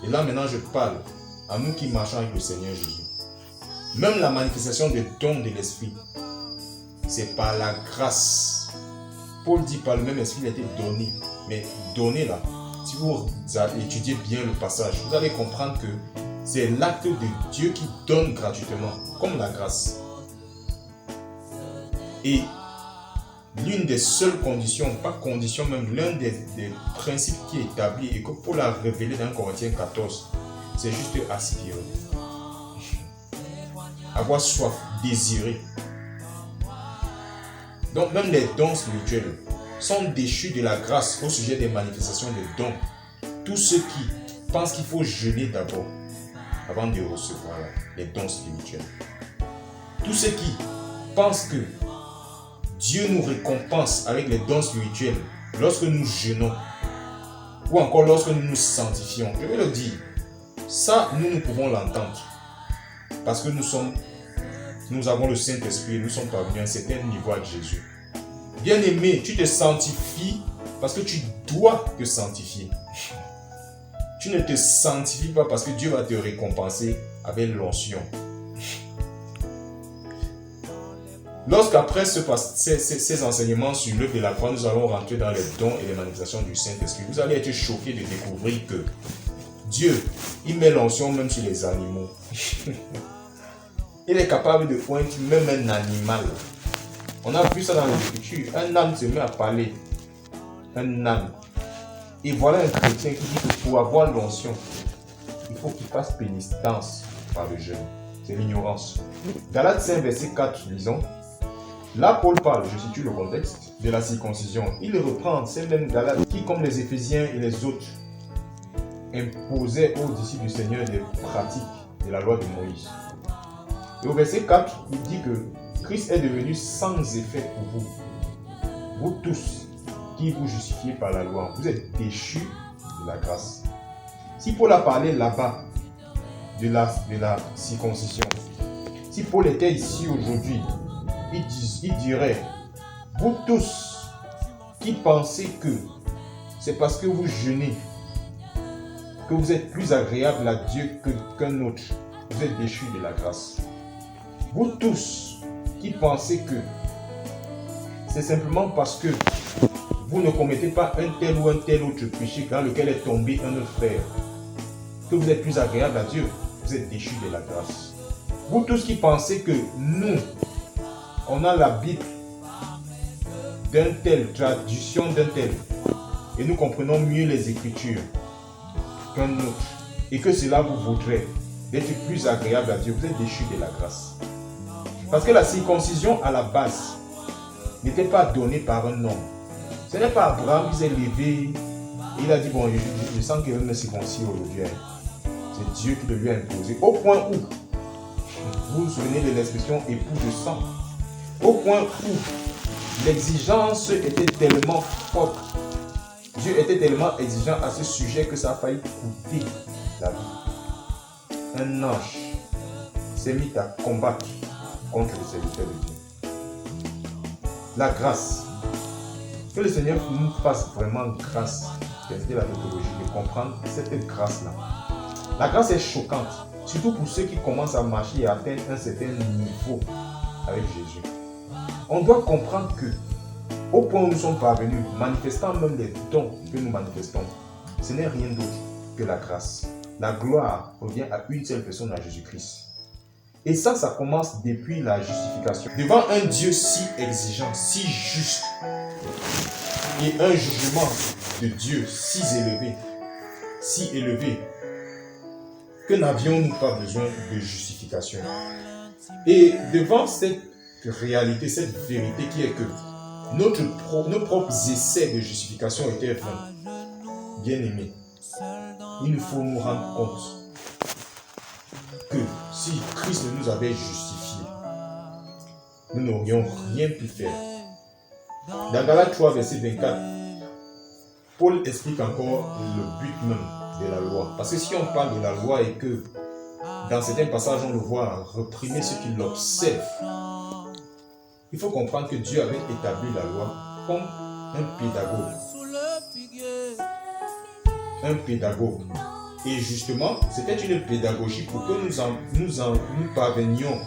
S1: Et là maintenant je parle à nous qui marchons avec le Seigneur Jésus. Même la manifestation des dons de l'Esprit, c'est par la grâce. Paul dit par le même Esprit, il a été donné. Mais donné là, si vous étudiez bien le passage, vous allez comprendre que c'est l'acte de Dieu qui donne gratuitement, comme la grâce. Et l'une des seules conditions, pas condition même, l'un des principes qui est établi et que Paul a révélé dans Corinthiens 14, c'est juste aspirer. Avoir soif, désirer. Donc même les dons spirituels sont déchus de la grâce au sujet des manifestations des dons. Tous ceux qui pensent qu'il faut jeûner d'abord avant de recevoir les dons spirituels. Tous ceux qui pensent que Dieu nous récompense avec les dons spirituels lorsque nous jeûnons ou encore lorsque nous nous sanctifions. Je vais le dire, ça nous pouvons l'entendre parce que nous avons le Saint-Esprit, nous sommes parvenus à un certain niveau avec Jésus. Bien-aimé, tu te sanctifies parce que tu dois te sanctifier. Tu ne te sanctifies pas parce que Dieu va te récompenser avec l'onction. Lorsqu'après ces enseignements sur l'œuvre de la croix, nous allons rentrer dans les dons et les manifestations du Saint-Esprit, vous allez être choqués de découvrir que Dieu, il met l'onction même sur les animaux. Il est capable de pointer même un animal. On a vu ça dans l'Écriture. Un âne se met à parler. Un âne. Et voilà un chrétien qui dit que pour avoir l'onction, il faut qu'il fasse pénitence par le jeûne. C'est l'ignorance. Galates 5, verset 4, lisons. Là, Paul parle, je situe le contexte, de la circoncision. Il reprend ces mêmes Galates qui, comme les Éphésiens et les autres, imposaient aux disciples du Seigneur des pratiques de la loi de Moïse. Et au verset 4, il dit que Christ est devenu sans effet pour vous. Vous tous qui vous justifiez par la loi, vous êtes déchus de la grâce. Si Paul a parlé là-bas de la circoncision, si Paul était ici aujourd'hui, il dirait, vous tous qui pensez que c'est parce que vous jeûnez que vous êtes plus agréable à Dieu qu'un autre, vous êtes déchus de la grâce. Vous tous qui pensez que c'est simplement parce que vous ne commettez pas un tel ou un tel autre péché dans lequel est tombé un autre frère, que vous êtes plus agréable à Dieu, vous êtes déchus de la grâce. Vous tous qui pensez que nous, on a la Bible d'un tel, traduction d'un tel, et nous comprenons mieux les Écritures qu'un autre, et que cela vous vaudrait d'être plus agréable à Dieu, vous êtes déchus de la grâce. Parce que la circoncision à la base n'était pas donnée par un homme. Ce n'est pas Abraham qui s'est levé et il a dit, bon, je sens qu'il veut me circoncire aujourd'hui. C'est Dieu qui le lui a imposé. Au point où, vous vous souvenez de l'expression époux de sang, au point où l'exigence était tellement forte, Dieu était tellement exigeant à ce sujet que ça a failli coûter la vie. Un ange s'est mis à combattre contre les serviteurs de Dieu. La grâce. Que le Seigneur nous fasse vraiment grâce, c'était la tautologie, de comprendre cette grâce-là. La grâce est choquante, surtout pour ceux qui commencent à marcher et à atteindre un certain niveau avec Jésus. On doit comprendre que, au point où nous sommes parvenus, manifestant même les dons que nous manifestons, ce n'est rien d'autre que la grâce. La gloire revient à une seule personne, à Jésus-Christ. Et ça commence depuis la justification. Devant un Dieu si exigeant, si juste, et un jugement de Dieu si élevé, que n'avions-nous pas besoin de justification. Et devant cette réalité, cette vérité qui est que nos propres essais de justification étaient vains, bien-aimés, il nous faut nous rendre compte que si Christ nous avait justifiés, nous n'aurions rien pu faire. Dans Galates 3, verset 24, Paul explique encore le but même de la loi. Parce que si on parle de la loi et que dans certains passages on le voit réprimer ceux qui l'observent, il faut comprendre que Dieu avait établi la loi comme un pédagogue. Et justement, c'était une pédagogie pour que nous parvenions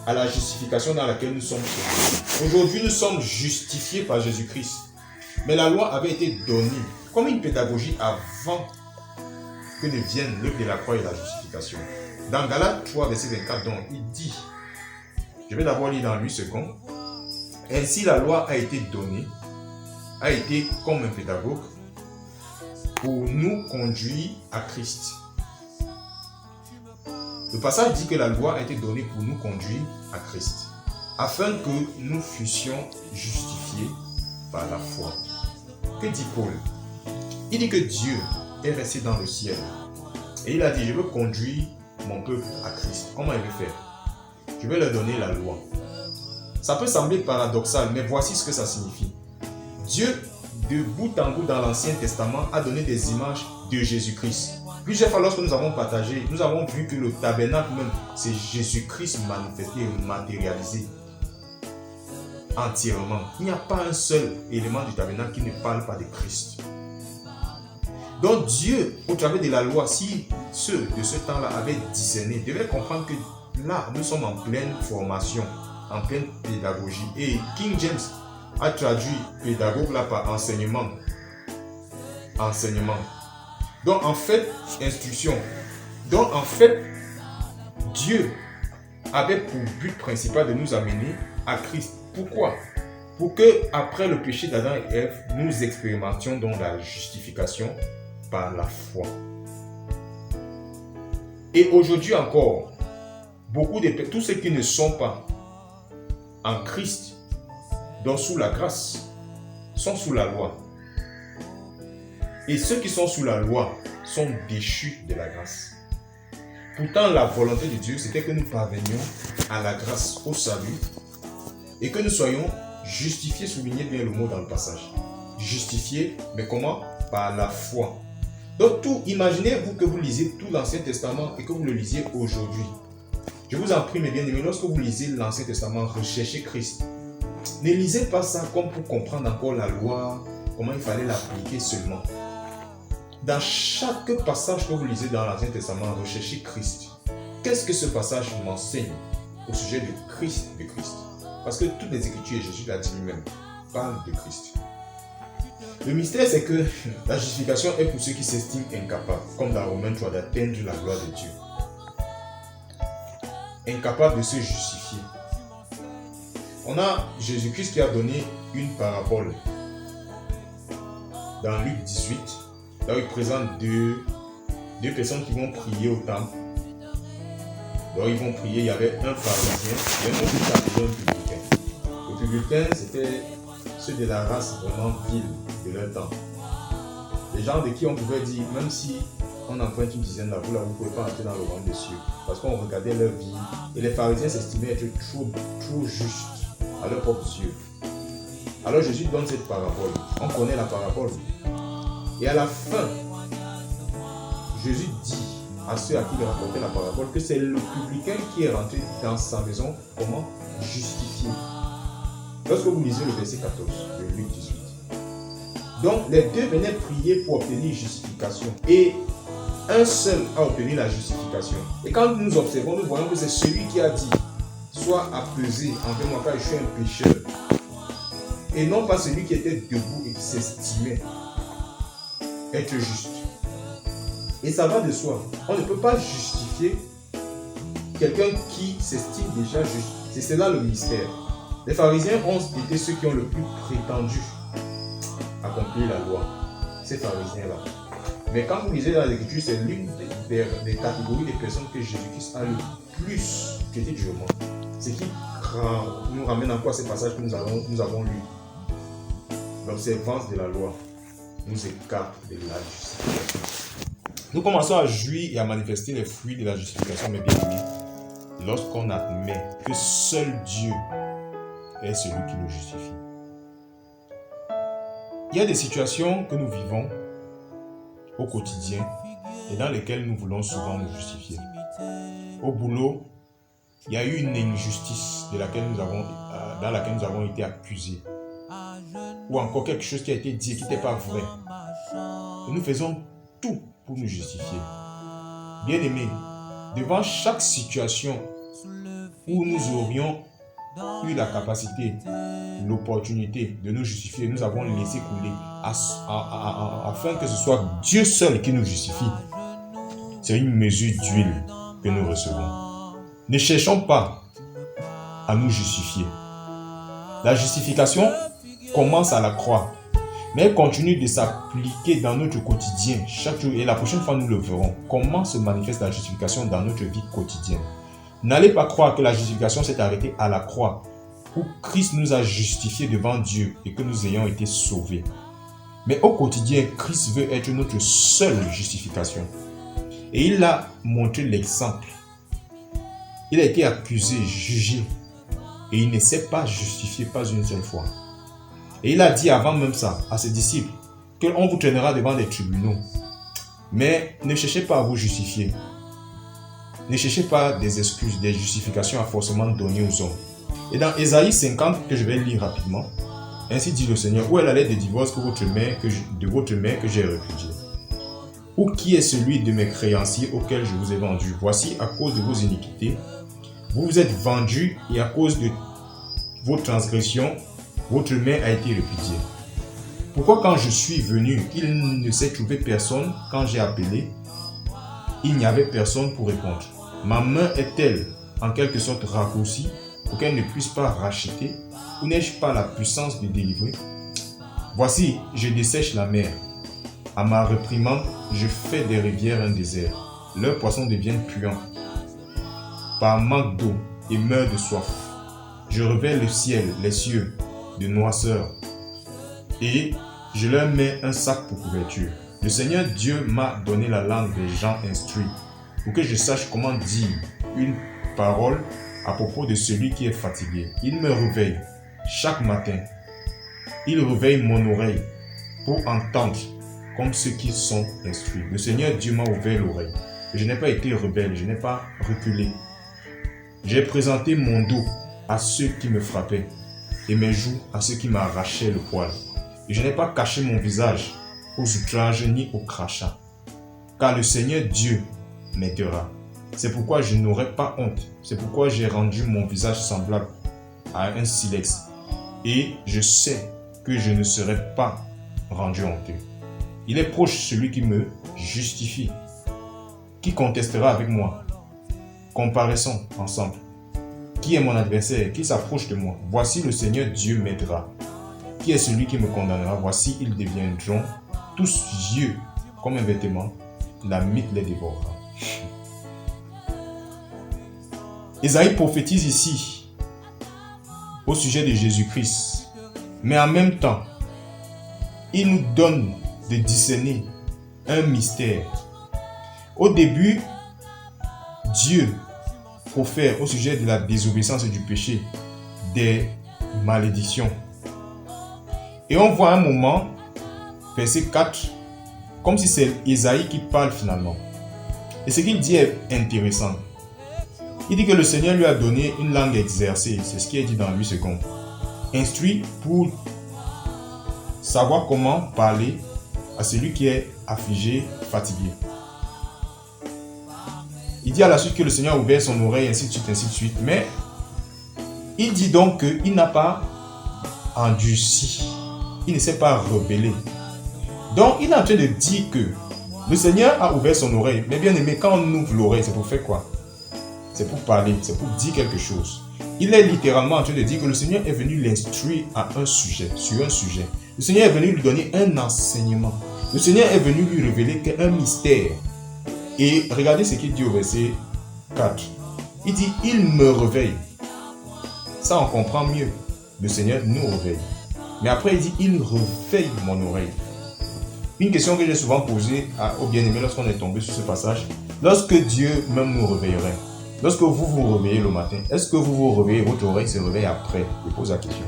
S1: à la justification dans laquelle nous sommes sauvés. Aujourd'hui, nous sommes justifiés par Jésus-Christ. Mais la loi avait été donnée comme une pédagogie avant que ne vienne l'œuvre de la croix et la justification. Dans Galates 3, verset 24, donc, il dit, je vais d'abord lire dans 8 secondes, Ainsi, la loi a été donnée, a été comme un pédagogue pour nous conduire à Christ. Le passage dit que la loi a été donnée pour nous conduire à Christ, afin que nous fussions justifiés par la foi. Que dit Paul? Il dit que Dieu est resté dans le ciel. Et il a dit, je veux conduire mon peuple à Christ. Comment il veut faire? Je vais leur donner la loi. Ça peut sembler paradoxal, mais voici ce que ça signifie. Dieu, de bout en bout dans l'Ancien Testament, a donné des images de Jésus-Christ. Plusieurs fois, lorsque nous avons partagé, nous avons vu que le tabernacle même, c'est Jésus-Christ manifesté et matérialisé entièrement. Il n'y a pas un seul élément du tabernacle qui ne parle pas de Christ. Donc Dieu, au travers de la loi, si ceux de ce temps-là avaient discerné, devaient comprendre que là, nous sommes en pleine formation, en pleine pédagogie. Et King James a traduit pédagogue là par enseignement. Enseignement. Donc en fait, instruction. Donc en fait, Dieu avait pour but principal de nous amener à Christ. Pourquoi? Pour que, après le péché d'Adam et Ève, nous expérimentions donc la justification par la foi. Et aujourd'hui encore, tous ceux qui ne sont pas en Christ, donc sous la grâce, sont sous la loi. Et ceux qui sont sous la loi sont déchus de la grâce. Pourtant, la volonté de Dieu, c'était que nous parvenions à la grâce, au salut, et que nous soyons justifiés, soulignez bien le mot dans le passage. Justifiés, mais comment? Par la foi. Donc imaginez-vous que vous lisez tout l'Ancien Testament et que vous le lisiez aujourd'hui. Je vous en prie, mes bien-aimés, lorsque vous lisez l'Ancien Testament, recherchez Christ. Ne lisez pas ça comme pour comprendre encore la loi, comment il fallait l'appliquer seulement. Dans chaque passage que vous lisez dans l'Ancien Testament, recherchez Christ. Qu'est-ce que ce passage m'enseigne au sujet de Christ, Parce que toutes les Écritures, et Jésus l'a dit lui-même, parlent de Christ. Le mystère, c'est que la justification est pour ceux qui s'estiment incapables, comme dans Romains 3, d'atteindre la gloire de Dieu. Incapables de se justifier. On a Jésus-Christ qui a donné une parabole dans Luc 18, là où il présente deux personnes qui vont prier au temple. Donc ils vont prier, il y avait un pharisien et un autre qui avait un publicain. Le publicain, c'était ceux de la race vraiment vile de leur temps. Les gens de qui on pouvait dire, même si on emprunte une dizaine d'avous, là vous ne pouvez pas entrer dans le royaume des cieux. Parce qu'on regardait leur vie et les pharisiens s'estimaient être trop justes à leurs propres yeux. Alors Jésus donne cette parabole. On connaît la parabole. Et à la fin, Jésus dit à ceux à qui il racontait la parabole que c'est le publicain qui est rentré dans sa maison, comment? Justifié. Lorsque vous lisez le verset 14 de Luc 18. Donc les deux venaient prier pour obtenir justification. Et un seul a obtenu la justification. Et quand nous observons, nous voyons que c'est celui qui a dit, sois apaisé envers moi car je suis un pécheur. Et non pas celui qui était debout et qui s'estimait être juste. Et ça va de soi. On ne peut pas justifier quelqu'un qui s'estime déjà juste. C'est cela le mystère. Les pharisiens ont été ceux qui ont le plus prétendu accomplir la loi. Ces pharisiens-là. Mais quand vous lisez dans l'Écriture, c'est l'une des catégories des personnes que Jésus-Christ a le plus traité durement. Ce qui nous ramène encore à ces passages que nous avons lus. L'observance de la loi nous écarte de la justification. Nous commençons à jouir et à manifester les fruits de la justification, mes bien-aimés, lorsqu'on admet que seul Dieu est celui qui nous justifie. Il y a des situations que nous vivons au quotidien et dans lesquelles nous voulons souvent nous justifier. Au boulot, il y a eu une injustice dans laquelle nous avons été accusés. Ou encore quelque chose qui a été dit et qui n'était pas vrai. Et nous faisons tout pour nous justifier. Bien-aimés, devant chaque situation où nous aurions eu la capacité, l'opportunité de nous justifier, nous avons laissé couler afin que ce soit Dieu seul qui nous justifie. C'est une mesure d'huile que nous recevons. Ne cherchons pas à nous justifier. La justification commence à la croix, mais elle continue de s'appliquer dans notre quotidien chaque jour. Et la prochaine fois, nous le verrons. Comment se manifeste la justification dans notre vie quotidienne. N'allez pas croire que la justification s'est arrêtée à la croix, où Christ nous a justifiés devant Dieu et que nous ayons été sauvés. Mais au quotidien, Christ veut être notre seule justification. Et il a montré l'exemple. Il a été accusé, jugé, et il ne s'est pas justifié pas une seule fois. Et il a dit avant même ça à ses disciples qu'on vous traînera devant des tribunaux. Mais ne cherchez pas à vous justifier. Ne cherchez pas des excuses, des justifications à forcément donner aux hommes. Et dans Ésaïe 50, que je vais lire rapidement, ainsi dit le Seigneur, où est la lettre de divorce de votre main que j'ai répudiée? Ou qui est celui de mes créanciers auxquels je vous ai vendu? Voici, à cause de vos iniquités, vous vous êtes vendus, et à cause de vos transgressions, votre main a été répudiée. Pourquoi quand je suis venu, il ne s'est trouvé personne? Quand j'ai appelé, il n'y avait personne pour répondre. Ma main est-elle en quelque sorte raccourcie pour qu'elle ne puisse pas racheter? Ou n'ai-je pas la puissance de délivrer? Voici, je dessèche la mer. À ma réprimande, je fais des rivières un désert. Leurs poissons deviennent puants par manque d'eau et meurent de soif. Je revêts le ciel, les cieux, de noirceur, et je leur mets un sac pour couverture. Le Seigneur Dieu m'a donné la langue des gens instruits, pour que je sache comment dire une parole à propos de celui qui est fatigué. Il me réveille chaque matin. Il réveille mon oreille pour entendre comme ceux qui sont instruits. Le Seigneur Dieu m'a ouvert l'oreille. Je n'ai pas été rebelle, je n'ai pas reculé. J'ai présenté mon dos à ceux qui me frappaient et mes joues à ceux qui m'arrachaient le poil. Et je n'ai pas caché mon visage aux outrages ni aux crachats, car le Seigneur Dieu m'aidera. C'est pourquoi je n'aurai pas honte. C'est pourquoi j'ai rendu mon visage semblable à un silex. Et je sais que je ne serai pas rendu honteux. Il est proche celui qui me justifie. Qui contestera avec moi? Comparaissons ensemble. Qui est mon adversaire? Qui s'approche de moi? Voici le Seigneur Dieu m'aidera. Qui est celui qui me condamnera? Voici, ils deviendront tous vieux comme un vêtement. La mythe les dévorera. Ésaïe prophétise ici au sujet de Jésus-Christ. Mais en même temps, il nous donne de discerner un mystère. Au début, Dieu profère au sujet de la désobéissance et du péché des malédictions. Et on voit un moment, verset 4, comme si c'est Ésaïe qui parle finalement. Et ce qu'il dit est intéressant. Il dit que le Seigneur lui a donné une langue exercée. C'est ce qui est dit dans 8 secondes. Instruit pour savoir comment parler à celui qui est affligé, fatigué. Il dit à la suite que le Seigneur a ouvert son oreille, ainsi de suite, ainsi de suite. Mais il dit donc qu'il n'a pas endurci. Il ne s'est pas rebellé. Donc il est en train de dire que le Seigneur a ouvert son oreille. Mais bien aimé, quand on ouvre l'oreille, c'est pour faire quoi? C'est pour parler, c'est pour dire quelque chose. Il est littéralement en train de dire que le Seigneur est venu l'instruire à un sujet, sur un sujet. Le Seigneur est venu lui donner un enseignement. Le Seigneur est venu lui révéler un mystère. Et regardez ce qu'il dit au verset 4. Il dit, il me réveille. Ça, on comprend mieux. Le Seigneur nous réveille. Mais après, il dit, il réveille mon oreille. Une question que j'ai souvent posée aux bien-aimés lorsqu'on est tombé sur ce passage. Lorsque Dieu même nous réveillerait, lorsque vous vous réveillez le matin, est-ce que vous vous réveillez, votre oreille se réveille après? Je pose la question.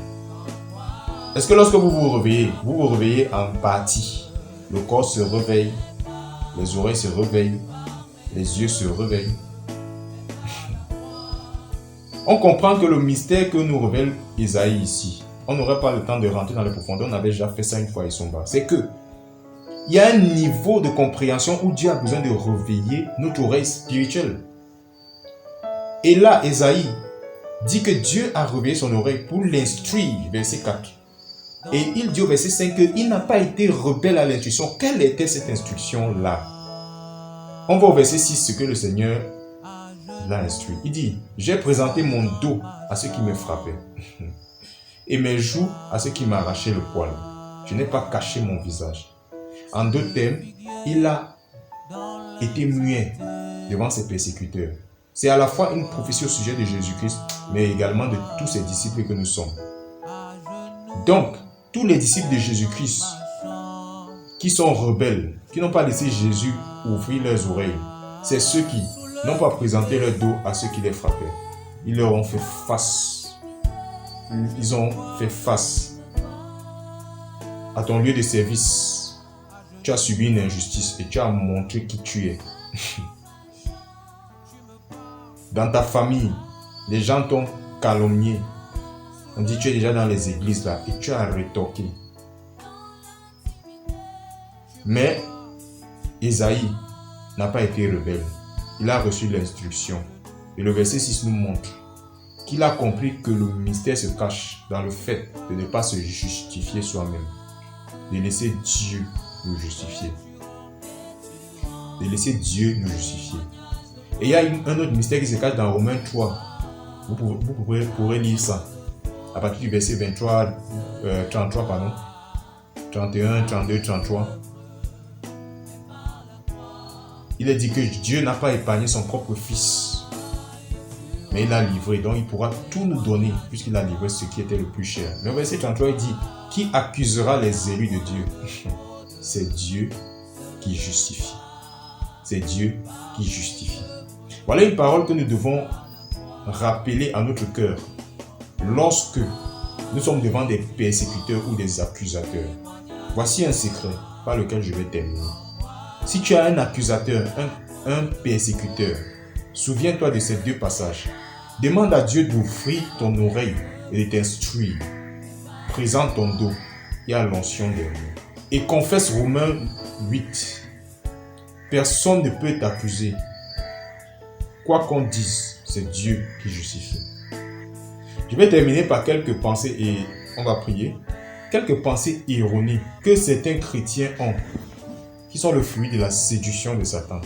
S1: Est-ce que lorsque vous vous réveillez en partie? Le corps se réveille, les oreilles se réveillent, les yeux se réveillent. On comprend que le mystère que nous révèle Ésaïe ici, on n'aurait pas le temps de rentrer dans les profondeurs, on avait déjà fait ça une fois ils sont bas. C'est que il y a un niveau de compréhension où Dieu a besoin de réveiller notre oreille spirituelle. Et là, Ésaïe dit que Dieu a réveillé son oreille pour l'instruire, verset 4. Et il dit au verset 5 qu'il n'a pas été rebelle à l'instruction. Quelle était cette instruction-là? On va au verset 6 ce que le Seigneur l'a instruit. Il dit, j'ai présenté mon dos à ceux qui me frappaient. et mes joues à ceux qui m'arrachaient le poil. Je n'ai pas caché mon visage. En d'autres termes, il a été muet devant ses persécuteurs. C'est à la fois une prophétie au sujet de Jésus-Christ, mais également de tous ses disciples que nous sommes. Donc, tous les disciples de Jésus-Christ qui sont rebelles, qui n'ont pas laissé Jésus ouvrir leurs oreilles, c'est ceux qui n'ont pas présenté leur dos à ceux qui les frappaient. Ils leur ont fait face. Ils ont fait face à ton lieu de service. Tu as subi une injustice et tu as montré qui tu es. Dans ta famille, les gens t'ont calomnié. On dit tu es déjà dans les églises là et tu as rétorqué. Mais Ésaïe n'a pas été rebelle. Il a reçu l'instruction. Et le verset 6 nous montre qu'il a compris que le mystère se cache dans le fait de ne pas se justifier soi-même, de laisser Dieu nous justifier. De laisser Dieu nous justifier. Et il y a un autre mystère qui se cache dans Romains 3. Vous pourrez lire ça. À partir du verset 33, 31, 32, 33. Il est dit que Dieu n'a pas épargné son propre fils, mais il l'a livré, donc il pourra tout nous donner, puisqu'il a livré ce qui était le plus cher. Le verset 33, il dit, qui accusera les élus de Dieu? C'est Dieu qui justifie. C'est Dieu qui justifie. Voilà une parole que nous devons rappeler à notre cœur lorsque nous sommes devant des persécuteurs ou des accusateurs. Voici un secret par lequel je vais terminer. Si tu as un accusateur, un persécuteur, souviens-toi de ces deux passages. Demande à Dieu d'ouvrir ton oreille et de t'instruire. Présente ton dos et à l'onction des mots. Et confesse Romains 8. Personne ne peut t'accuser. Quoi qu'on dise, c'est Dieu qui justifie. Je vais terminer par quelques pensées et on va prier. Quelques pensées ironiques que certains chrétiens ont, qui sont le fruit de la séduction de Satan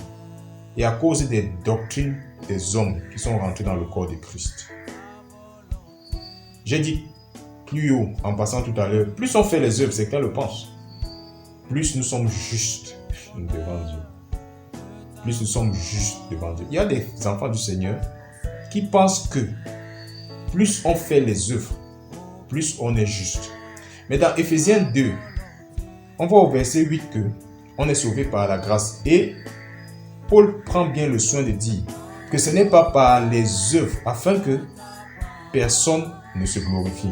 S1: et à cause des doctrines des hommes qui sont rentrés dans le corps de Christ. J'ai dit plus haut, en passant tout à l'heure, plus on fait les œuvres, certains le pensent, plus nous sommes justes devant Dieu. Plus nous sommes justes devant Dieu. Il y a des enfants du Seigneur qui pensent que plus on fait les œuvres, plus on est juste. Mais dans Éphésiens 2, on voit au verset 8 que on est sauvé par la grâce. Et Paul prend bien le soin de dire que ce n'est pas par les œuvres afin que personne ne se glorifie.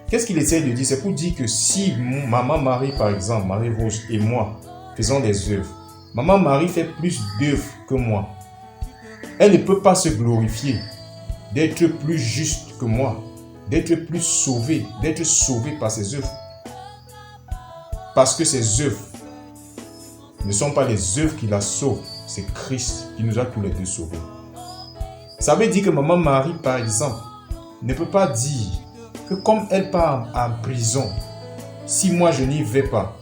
S1: Qu'est-ce qu'il essaie de dire? C'est pour dire que si maman Marie, par exemple, Marie-Rose et moi faisons des œuvres, maman Marie fait plus d'œuvres que moi. Elle ne peut pas se glorifier d'être plus juste que moi, d'être plus sauvée, d'être sauvée par ses œuvres. Parce que ses œuvres ne sont pas les œuvres qui la sauvent, c'est Christ qui nous a tous les deux sauvés. Ça veut dire que maman Marie, par exemple, ne peut pas dire que comme elle part en prison, si moi je n'y vais pas,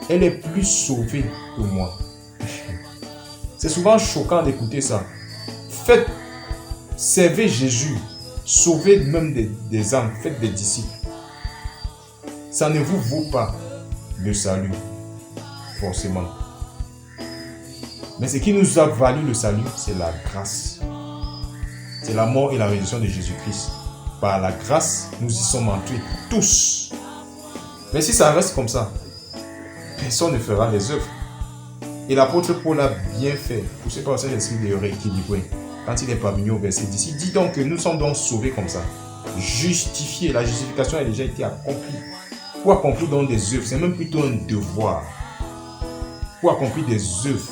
S1: elle est plus sauvée que moi. C'est souvent choquant d'écouter ça. Faites, servez Jésus, sauvez même des âmes, faites des disciples. Ça ne vous vaut pas le salut, forcément. Mais ce qui nous a valu le salut, c'est la grâce. C'est la mort et la résurrection de Jésus-Christ. Par la grâce, nous y sommes entrés tous. Mais si ça reste comme ça, personne ne fera les œuvres. Et l'apôtre Paul a bien fait, pour ce qui l'esprit de rééquilibrer, quand il est parvenu au verset 10. Il dit donc que nous sommes donc sauvés comme ça. Justifiés. La justification a déjà été accomplie. Pour accomplir donc des œuvres, c'est même plutôt un devoir. Pour accomplir des œuvres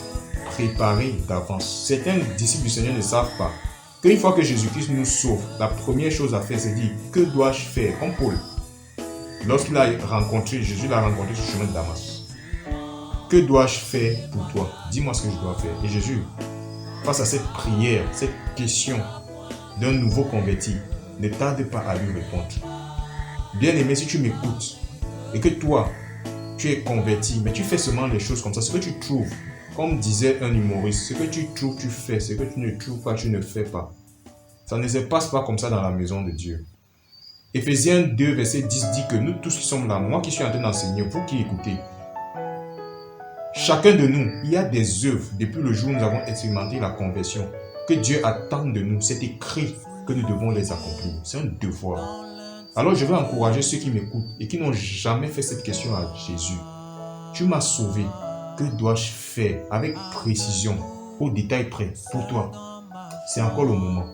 S1: préparées d'avance. Certains disciples du Seigneur ne savent pas qu'une fois que Jésus-Christ nous sauve, la première chose à faire, c'est dire, que dois-je faire? Comme Paul, lorsqu'il a rencontré, Jésus l'a rencontré sur le chemin de Damas. Que dois-je faire pour toi? Dis-moi ce que je dois faire. Et Jésus, face à cette prière, cette question d'un nouveau converti, ne tarde pas à lui répondre. Bien-aimé, si tu m'écoutes et que toi, tu es converti, mais tu fais seulement les choses comme ça, ce que tu trouves, comme disait un humoriste, ce que tu trouves, tu fais, ce que tu ne trouves pas, tu ne fais pas. Ça ne se passe pas comme ça dans la maison de Dieu. Éphésiens 2, verset 10 dit que nous tous qui sommes là, moi qui suis en train d'enseigner, vous qui écoutez, chacun de nous, il y a des œuvres depuis le jour où nous avons expérimenté la conversion que Dieu attend de nous. C'est écrit que nous devons les accomplir. C'est un devoir. Alors je vais encourager ceux qui m'écoutent et qui n'ont jamais fait cette question à Jésus. Tu m'as sauvé. Que dois-je faire avec précision, au détail près, pour toi? C'est encore le moment.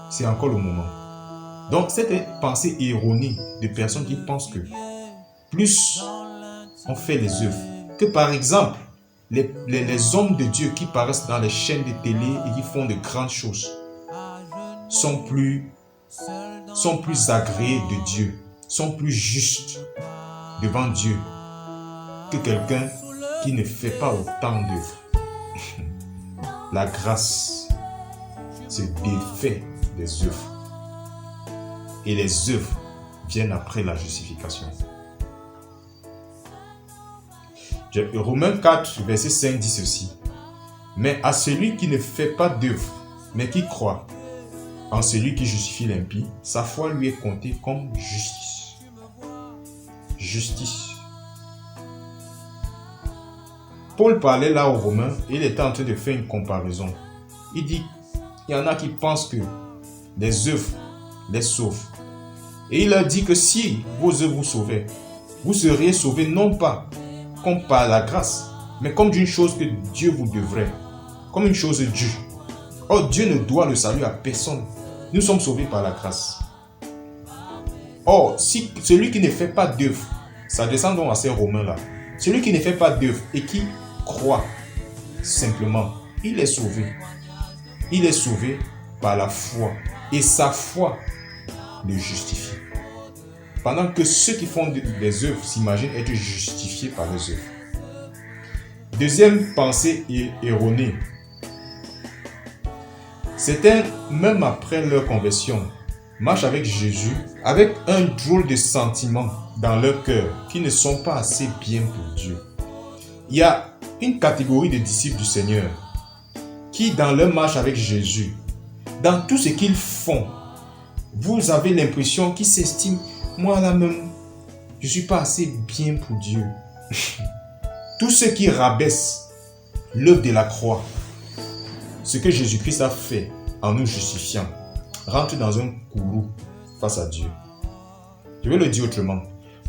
S1: C'est encore le moment. Donc cette pensée erronée de personnes qui pensent que plus on fait les œuvres, que par exemple, les hommes de Dieu qui paraissent dans les chaînes de télé et qui font de grandes choses sont plus agréés de Dieu, sont plus justes devant Dieu que quelqu'un qui ne fait pas autant d'œuvres. La grâce se défait des œuvres. Et les œuvres viennent après la justification. Romains 4, verset 5 dit ceci. Mais à celui qui ne fait pas d'œuvre, mais qui croit en celui qui justifie l'impie, sa foi lui est comptée comme justice. Justice. Paul parlait là aux Romains et il était en train de faire une comparaison. Il dit, il y en a qui pensent que les œuvres les sauvent. Et il leur dit que si vos œuvres vous sauvaient, vous seriez sauvés non pas comme par la grâce, mais comme d'une chose que Dieu vous devrait, comme une chose due. Or, Dieu ne doit le salut à personne. Nous sommes sauvés par la grâce. Or, si celui qui ne fait pas d'œuvre, ça descend donc à ces Romains-là, celui qui ne fait pas d'œuvre et qui croit simplement, il est sauvé. Il est sauvé par la foi. Et sa foi le justifie. Pendant que ceux qui font des œuvres s'imaginent être justifiés par les œuvres. Deuxième pensée erronée. Certains, même après leur conversion, marchent avec Jésus avec un drôle de sentiment dans leur cœur qui ne sont pas assez bien pour Dieu. Il y a une catégorie de disciples du Seigneur qui, dans leur marche avec Jésus, dans tout ce qu'ils font, vous avez l'impression qu'ils s'estiment, moi là même, je ne suis pas assez bien pour Dieu. Tous ceux qui rabaissent l'œuvre de la croix, ce que Jésus-Christ a fait en nous justifiant, rentrent dans un courroux face à Dieu. Je vais le dire autrement.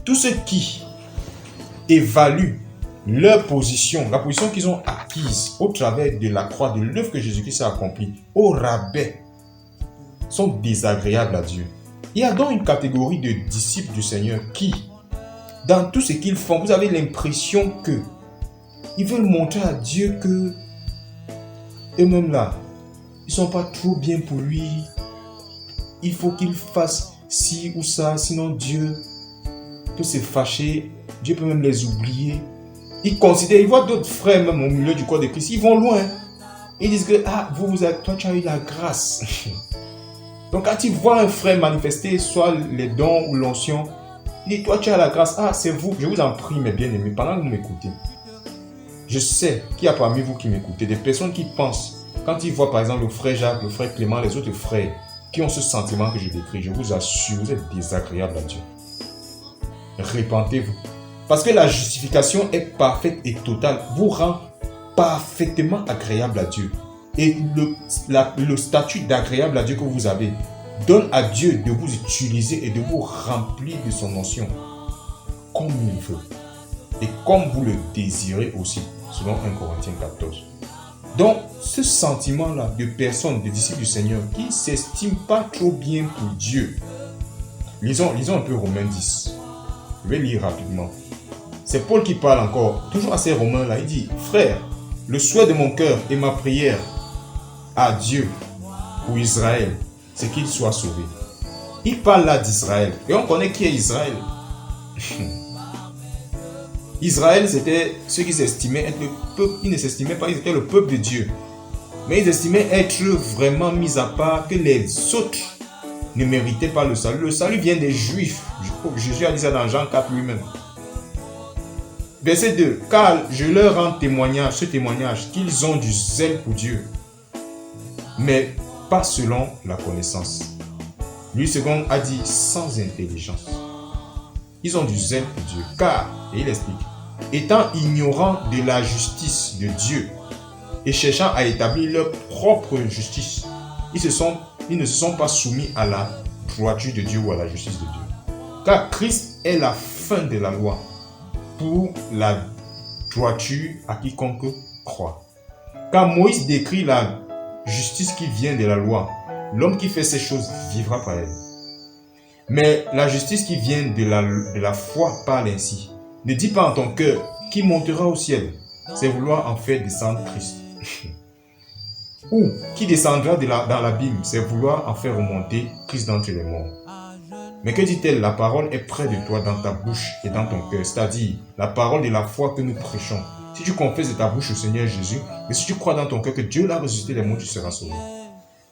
S1: Tous ceux qui évaluent leur position, la position qu'ils ont acquise au travers de la croix, de l'œuvre que Jésus-Christ a accomplie, au rabais, sont désagréables à Dieu. Il y a donc une catégorie de disciples du Seigneur qui, dans tout ce qu'ils font, vous avez l'impression que ils veulent montrer à Dieu que eux-mêmes là, ils ne sont pas trop bien pour lui. Il faut qu'ils fassent ci ou ça, sinon Dieu peut se fâcher. Dieu peut même les oublier. Ils considèrent, ils voient d'autres frères même au milieu du corps de Christ, ils vont loin. Ils disent que toi tu as eu la grâce. Donc quand ils voient un frère manifester soit les dons ou l'onction, il dit toi tu as la grâce. C'est vous, je vous en prie mes bien-aimés, pendant que vous m'écoutez. Je sais qu'il y a parmi vous qui m'écoutez des personnes qui pensent, quand ils voient par exemple le frère Jacques, le frère Clément, les autres frères qui ont ce sentiment que je décris, je vous assure, vous êtes désagréables à Dieu. Repentez-vous. Parce que la justification est parfaite et totale, vous rend parfaitement agréable à Dieu. Et le statut d'agréable à Dieu que vous avez donne à Dieu de vous utiliser et de vous remplir de son onction comme il veut. Et comme vous le désirez aussi, selon 1 Corinthiens 14. Donc, ce sentiment-là de personnes, de disciples du Seigneur, qui ne s'estiment pas trop bien pour Dieu. Lisons un peu Romains 10. Je vais lire rapidement. C'est Paul qui parle encore, toujours à ces Romains-là. Il dit, frère, le souhait de mon cœur et ma prière à Dieu pour Israël, c'est qu'il soit sauvé. Il parle là d'Israël. Et on connaît qui est Israël. Israël, c'était ceux qui s'estimaient être le peuple. Ils ne s'estimaient pas, ils étaient le peuple de Dieu. Mais ils estimaient être vraiment mis à part, que les autres ne méritaient pas le salut. Le salut vient des Juifs. Jésus a dit ça dans Jean 4 lui-même. Verset 2. Car je leur rends témoignage, ce témoignage, qu'ils ont du zèle pour Dieu, mais pas selon la connaissance. Louis II a dit sans intelligence. Ils ont du zèle pour Dieu, car, et il explique, étant ignorants de la justice de Dieu et cherchant à établir leur propre justice, ils ne se sont pas soumis à la droiture de Dieu ou à la justice de Dieu. Car Christ est la fin de la loi pour la droiture à quiconque croit. Car Moïse décrit la justice qui vient de la loi. L'homme qui fait ces choses vivra par elle. Mais la justice qui vient de la foi parle ainsi. Ne dis pas en ton cœur qui montera au ciel. C'est vouloir en faire descendre Christ. Ou qui descendra dans l'abîme. C'est vouloir en faire remonter Christ d'entre les morts. Mais que dit-elle? La parole est près de toi, dans ta bouche et dans ton cœur. C'est-à-dire la parole de la foi que nous prêchons. Si tu confesses de ta bouche au Seigneur Jésus, et si tu crois dans ton cœur que Dieu l'a ressuscité des morts, tu seras sauvé.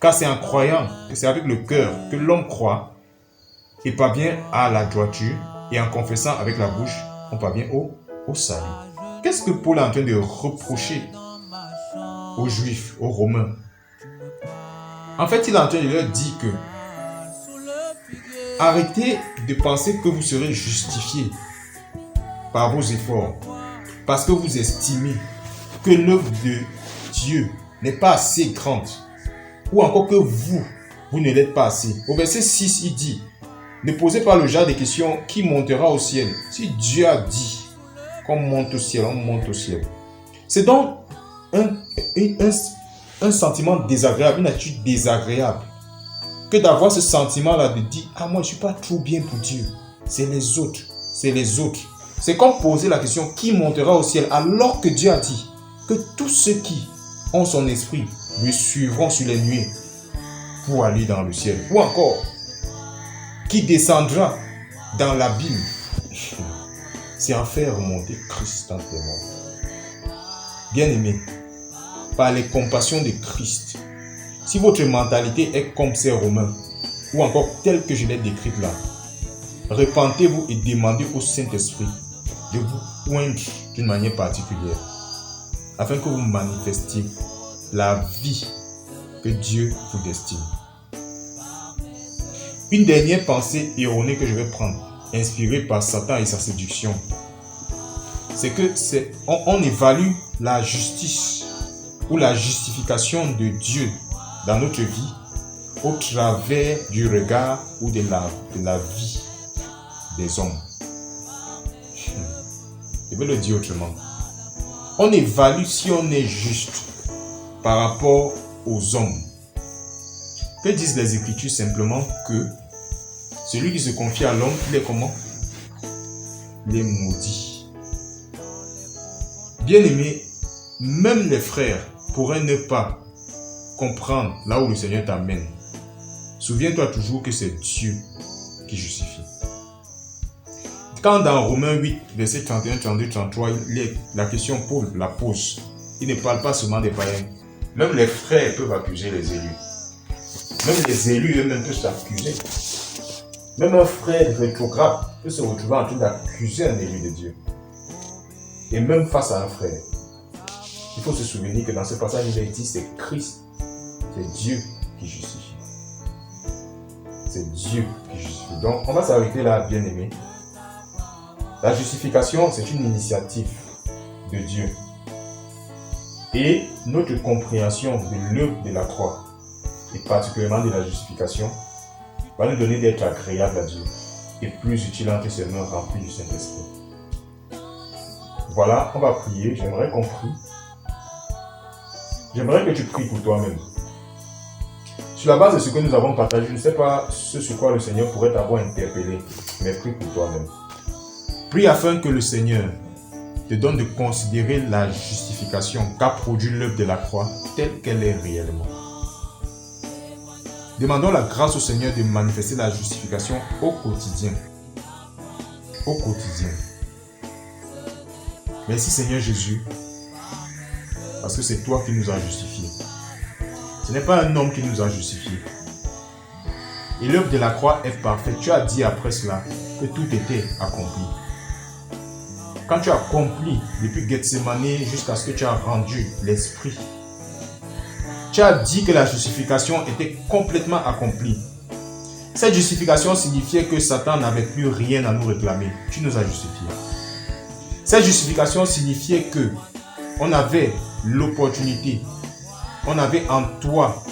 S1: Car c'est en croyant que c'est avec le cœur que l'homme croit et parvient à la droiture, et en confessant avec la bouche, on parvient au salut. Qu'est-ce que Paul est en train de reprocher aux Juifs, aux Romains? En fait, il est en train de leur dire que arrêtez de penser que vous serez justifiés par vos efforts, parce que vous estimez que l'œuvre de Dieu n'est pas assez grande, ou encore que vous ne l'êtes pas assez. Au verset 6, il dit, ne posez pas le genre de questions qui montera au ciel. Si Dieu a dit qu'on monte au ciel, on monte au ciel. C'est donc un sentiment désagréable, une attitude désagréable, que d'avoir ce sentiment-là de dire, ah moi je ne suis pas trop bien pour Dieu. C'est les autres, c'est les autres. C'est comme poser la question, qui montera au ciel, alors que Dieu a dit que tous ceux qui ont son esprit lui suivront sur les nuées pour aller dans le ciel. Ou encore, qui descendra dans l'abîme, c'est en faire remonter Christ entre les morts. Bien-aimés, par les compassions de Christ, si votre mentalité est comme ces Romains, ou encore telle que je l'ai décrite là, repentez-vous et demandez au Saint-Esprit de vous oindre d'une manière particulière, afin que vous manifestiez la vie que Dieu vous destine. Une dernière pensée erronée que je vais prendre, inspirée par Satan et sa séduction, c'est que on évalue la justice ou la justification de Dieu dans notre vie au travers du regard ou de la vie des hommes. Je vais le dire autrement. On évalue si on est juste par rapport aux hommes. Que disent les Écritures? Simplement que celui qui se confie à l'homme, il est comment? Il est maudit. Bien-aimé, même les frères pourraient ne pas comprendre là où le Seigneur t'amène. Souviens-toi toujours que c'est Dieu qui justifie. Quand dans Romains 8, versets 31, 32, 33, la question Paul la pose, il ne parle pas seulement des païens. Même les frères peuvent accuser les élus. Même les élus eux-mêmes peuvent s'accuser. Même un frère rétrograde peut se retrouver en train d'accuser un élu de Dieu. Et même face à un frère, il faut se souvenir que dans ce passage, il est dit c'est Christ, c'est Dieu qui justifie. C'est Dieu qui justifie. Donc, on va s'arrêter là, bien-aimés. La justification, c'est une initiative de Dieu. Et notre compréhension de l'œuvre de la croix, et particulièrement de la justification, va nous donner d'être agréable à Dieu et plus utile entre ses mains remplies du Saint-Esprit. Voilà, on va prier. J'aimerais qu'on prie. J'aimerais que tu pries pour toi-même. Sur la base de ce que nous avons partagé, je ne sais pas ce sur quoi le Seigneur pourrait t'avoir interpellé, mais prie pour toi-même. Prie afin que le Seigneur te donne de considérer la justification qu'a produit l'œuvre de la croix telle qu'elle est réellement. Demandons la grâce au Seigneur de manifester la justification au quotidien. Au quotidien. Merci Seigneur Jésus, parce que c'est toi qui nous as justifiés. Ce n'est pas un homme qui nous a justifiés. Et l'œuvre de la croix est parfaite. Tu as dit après cela que tout était accompli. Quand tu as accompli depuis Gethsemane jusqu'à ce que tu as rendu l'Esprit, tu as dit que la justification était complètement accomplie. Cette justification signifiait que Satan n'avait plus rien à nous réclamer. Tu nous as justifiés. Cette justification signifiait que on avait l'opportunité, on avait en toi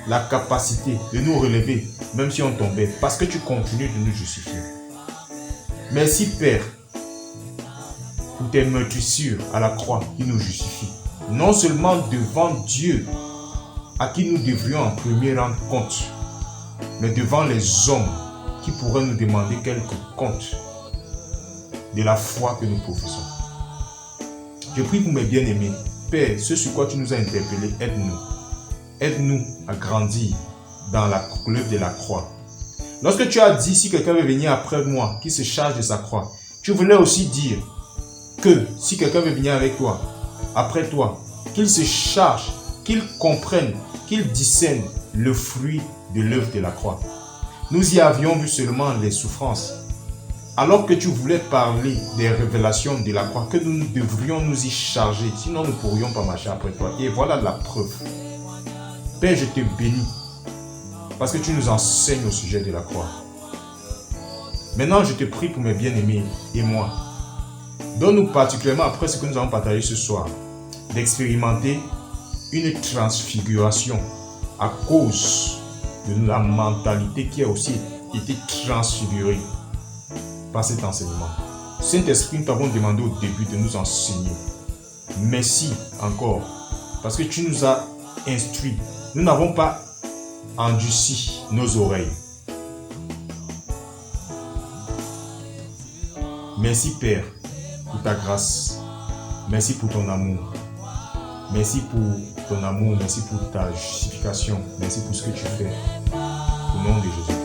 S1: la capacité de nous relever, même si on tombait, parce que tu continues de nous justifier. Merci Père pour tes meurtrissures à la croix qui nous justifient. Non seulement devant Dieu, à qui nous devrions en premier rendre compte, mais devant les hommes qui pourraient nous demander quelque compte de la foi que nous professons. Je prie pour mes bien-aimés. Père, ce sur quoi tu nous as interpellés, aide-nous. Aide-nous à grandir dans l'œuvre de la croix. Lorsque tu as dit, si quelqu'un veut venir après moi, qu'il se charge de sa croix, tu voulais aussi dire que si quelqu'un veut venir avec toi, après toi, qu'il se charge, qu'il comprenne, qu'il discerne le fruit de l'œuvre de la croix. Nous y avions vu seulement les souffrances. Alors que tu voulais parler des révélations de la croix, que nous devrions nous y charger, sinon nous ne pourrions pas marcher après toi. Et voilà la preuve. Père, je te bénis, parce que tu nous enseignes au sujet de la croix. Maintenant, je te prie pour mes bien-aimés et moi. Donne-nous particulièrement, après ce que nous avons partagé ce soir, d'expérimenter une transfiguration à cause de la mentalité qui a aussi été transfigurée par cet enseignement. Saint-Esprit, nous t'avons demandé au début de nous enseigner. Merci encore, parce que tu nous as instruits. Nous n'avons pas endurci nos oreilles. Merci Père pour ta grâce. Merci pour ton amour. Merci pour ton amour. Merci pour ta justification. Merci pour ce que tu fais. Au nom de Jésus.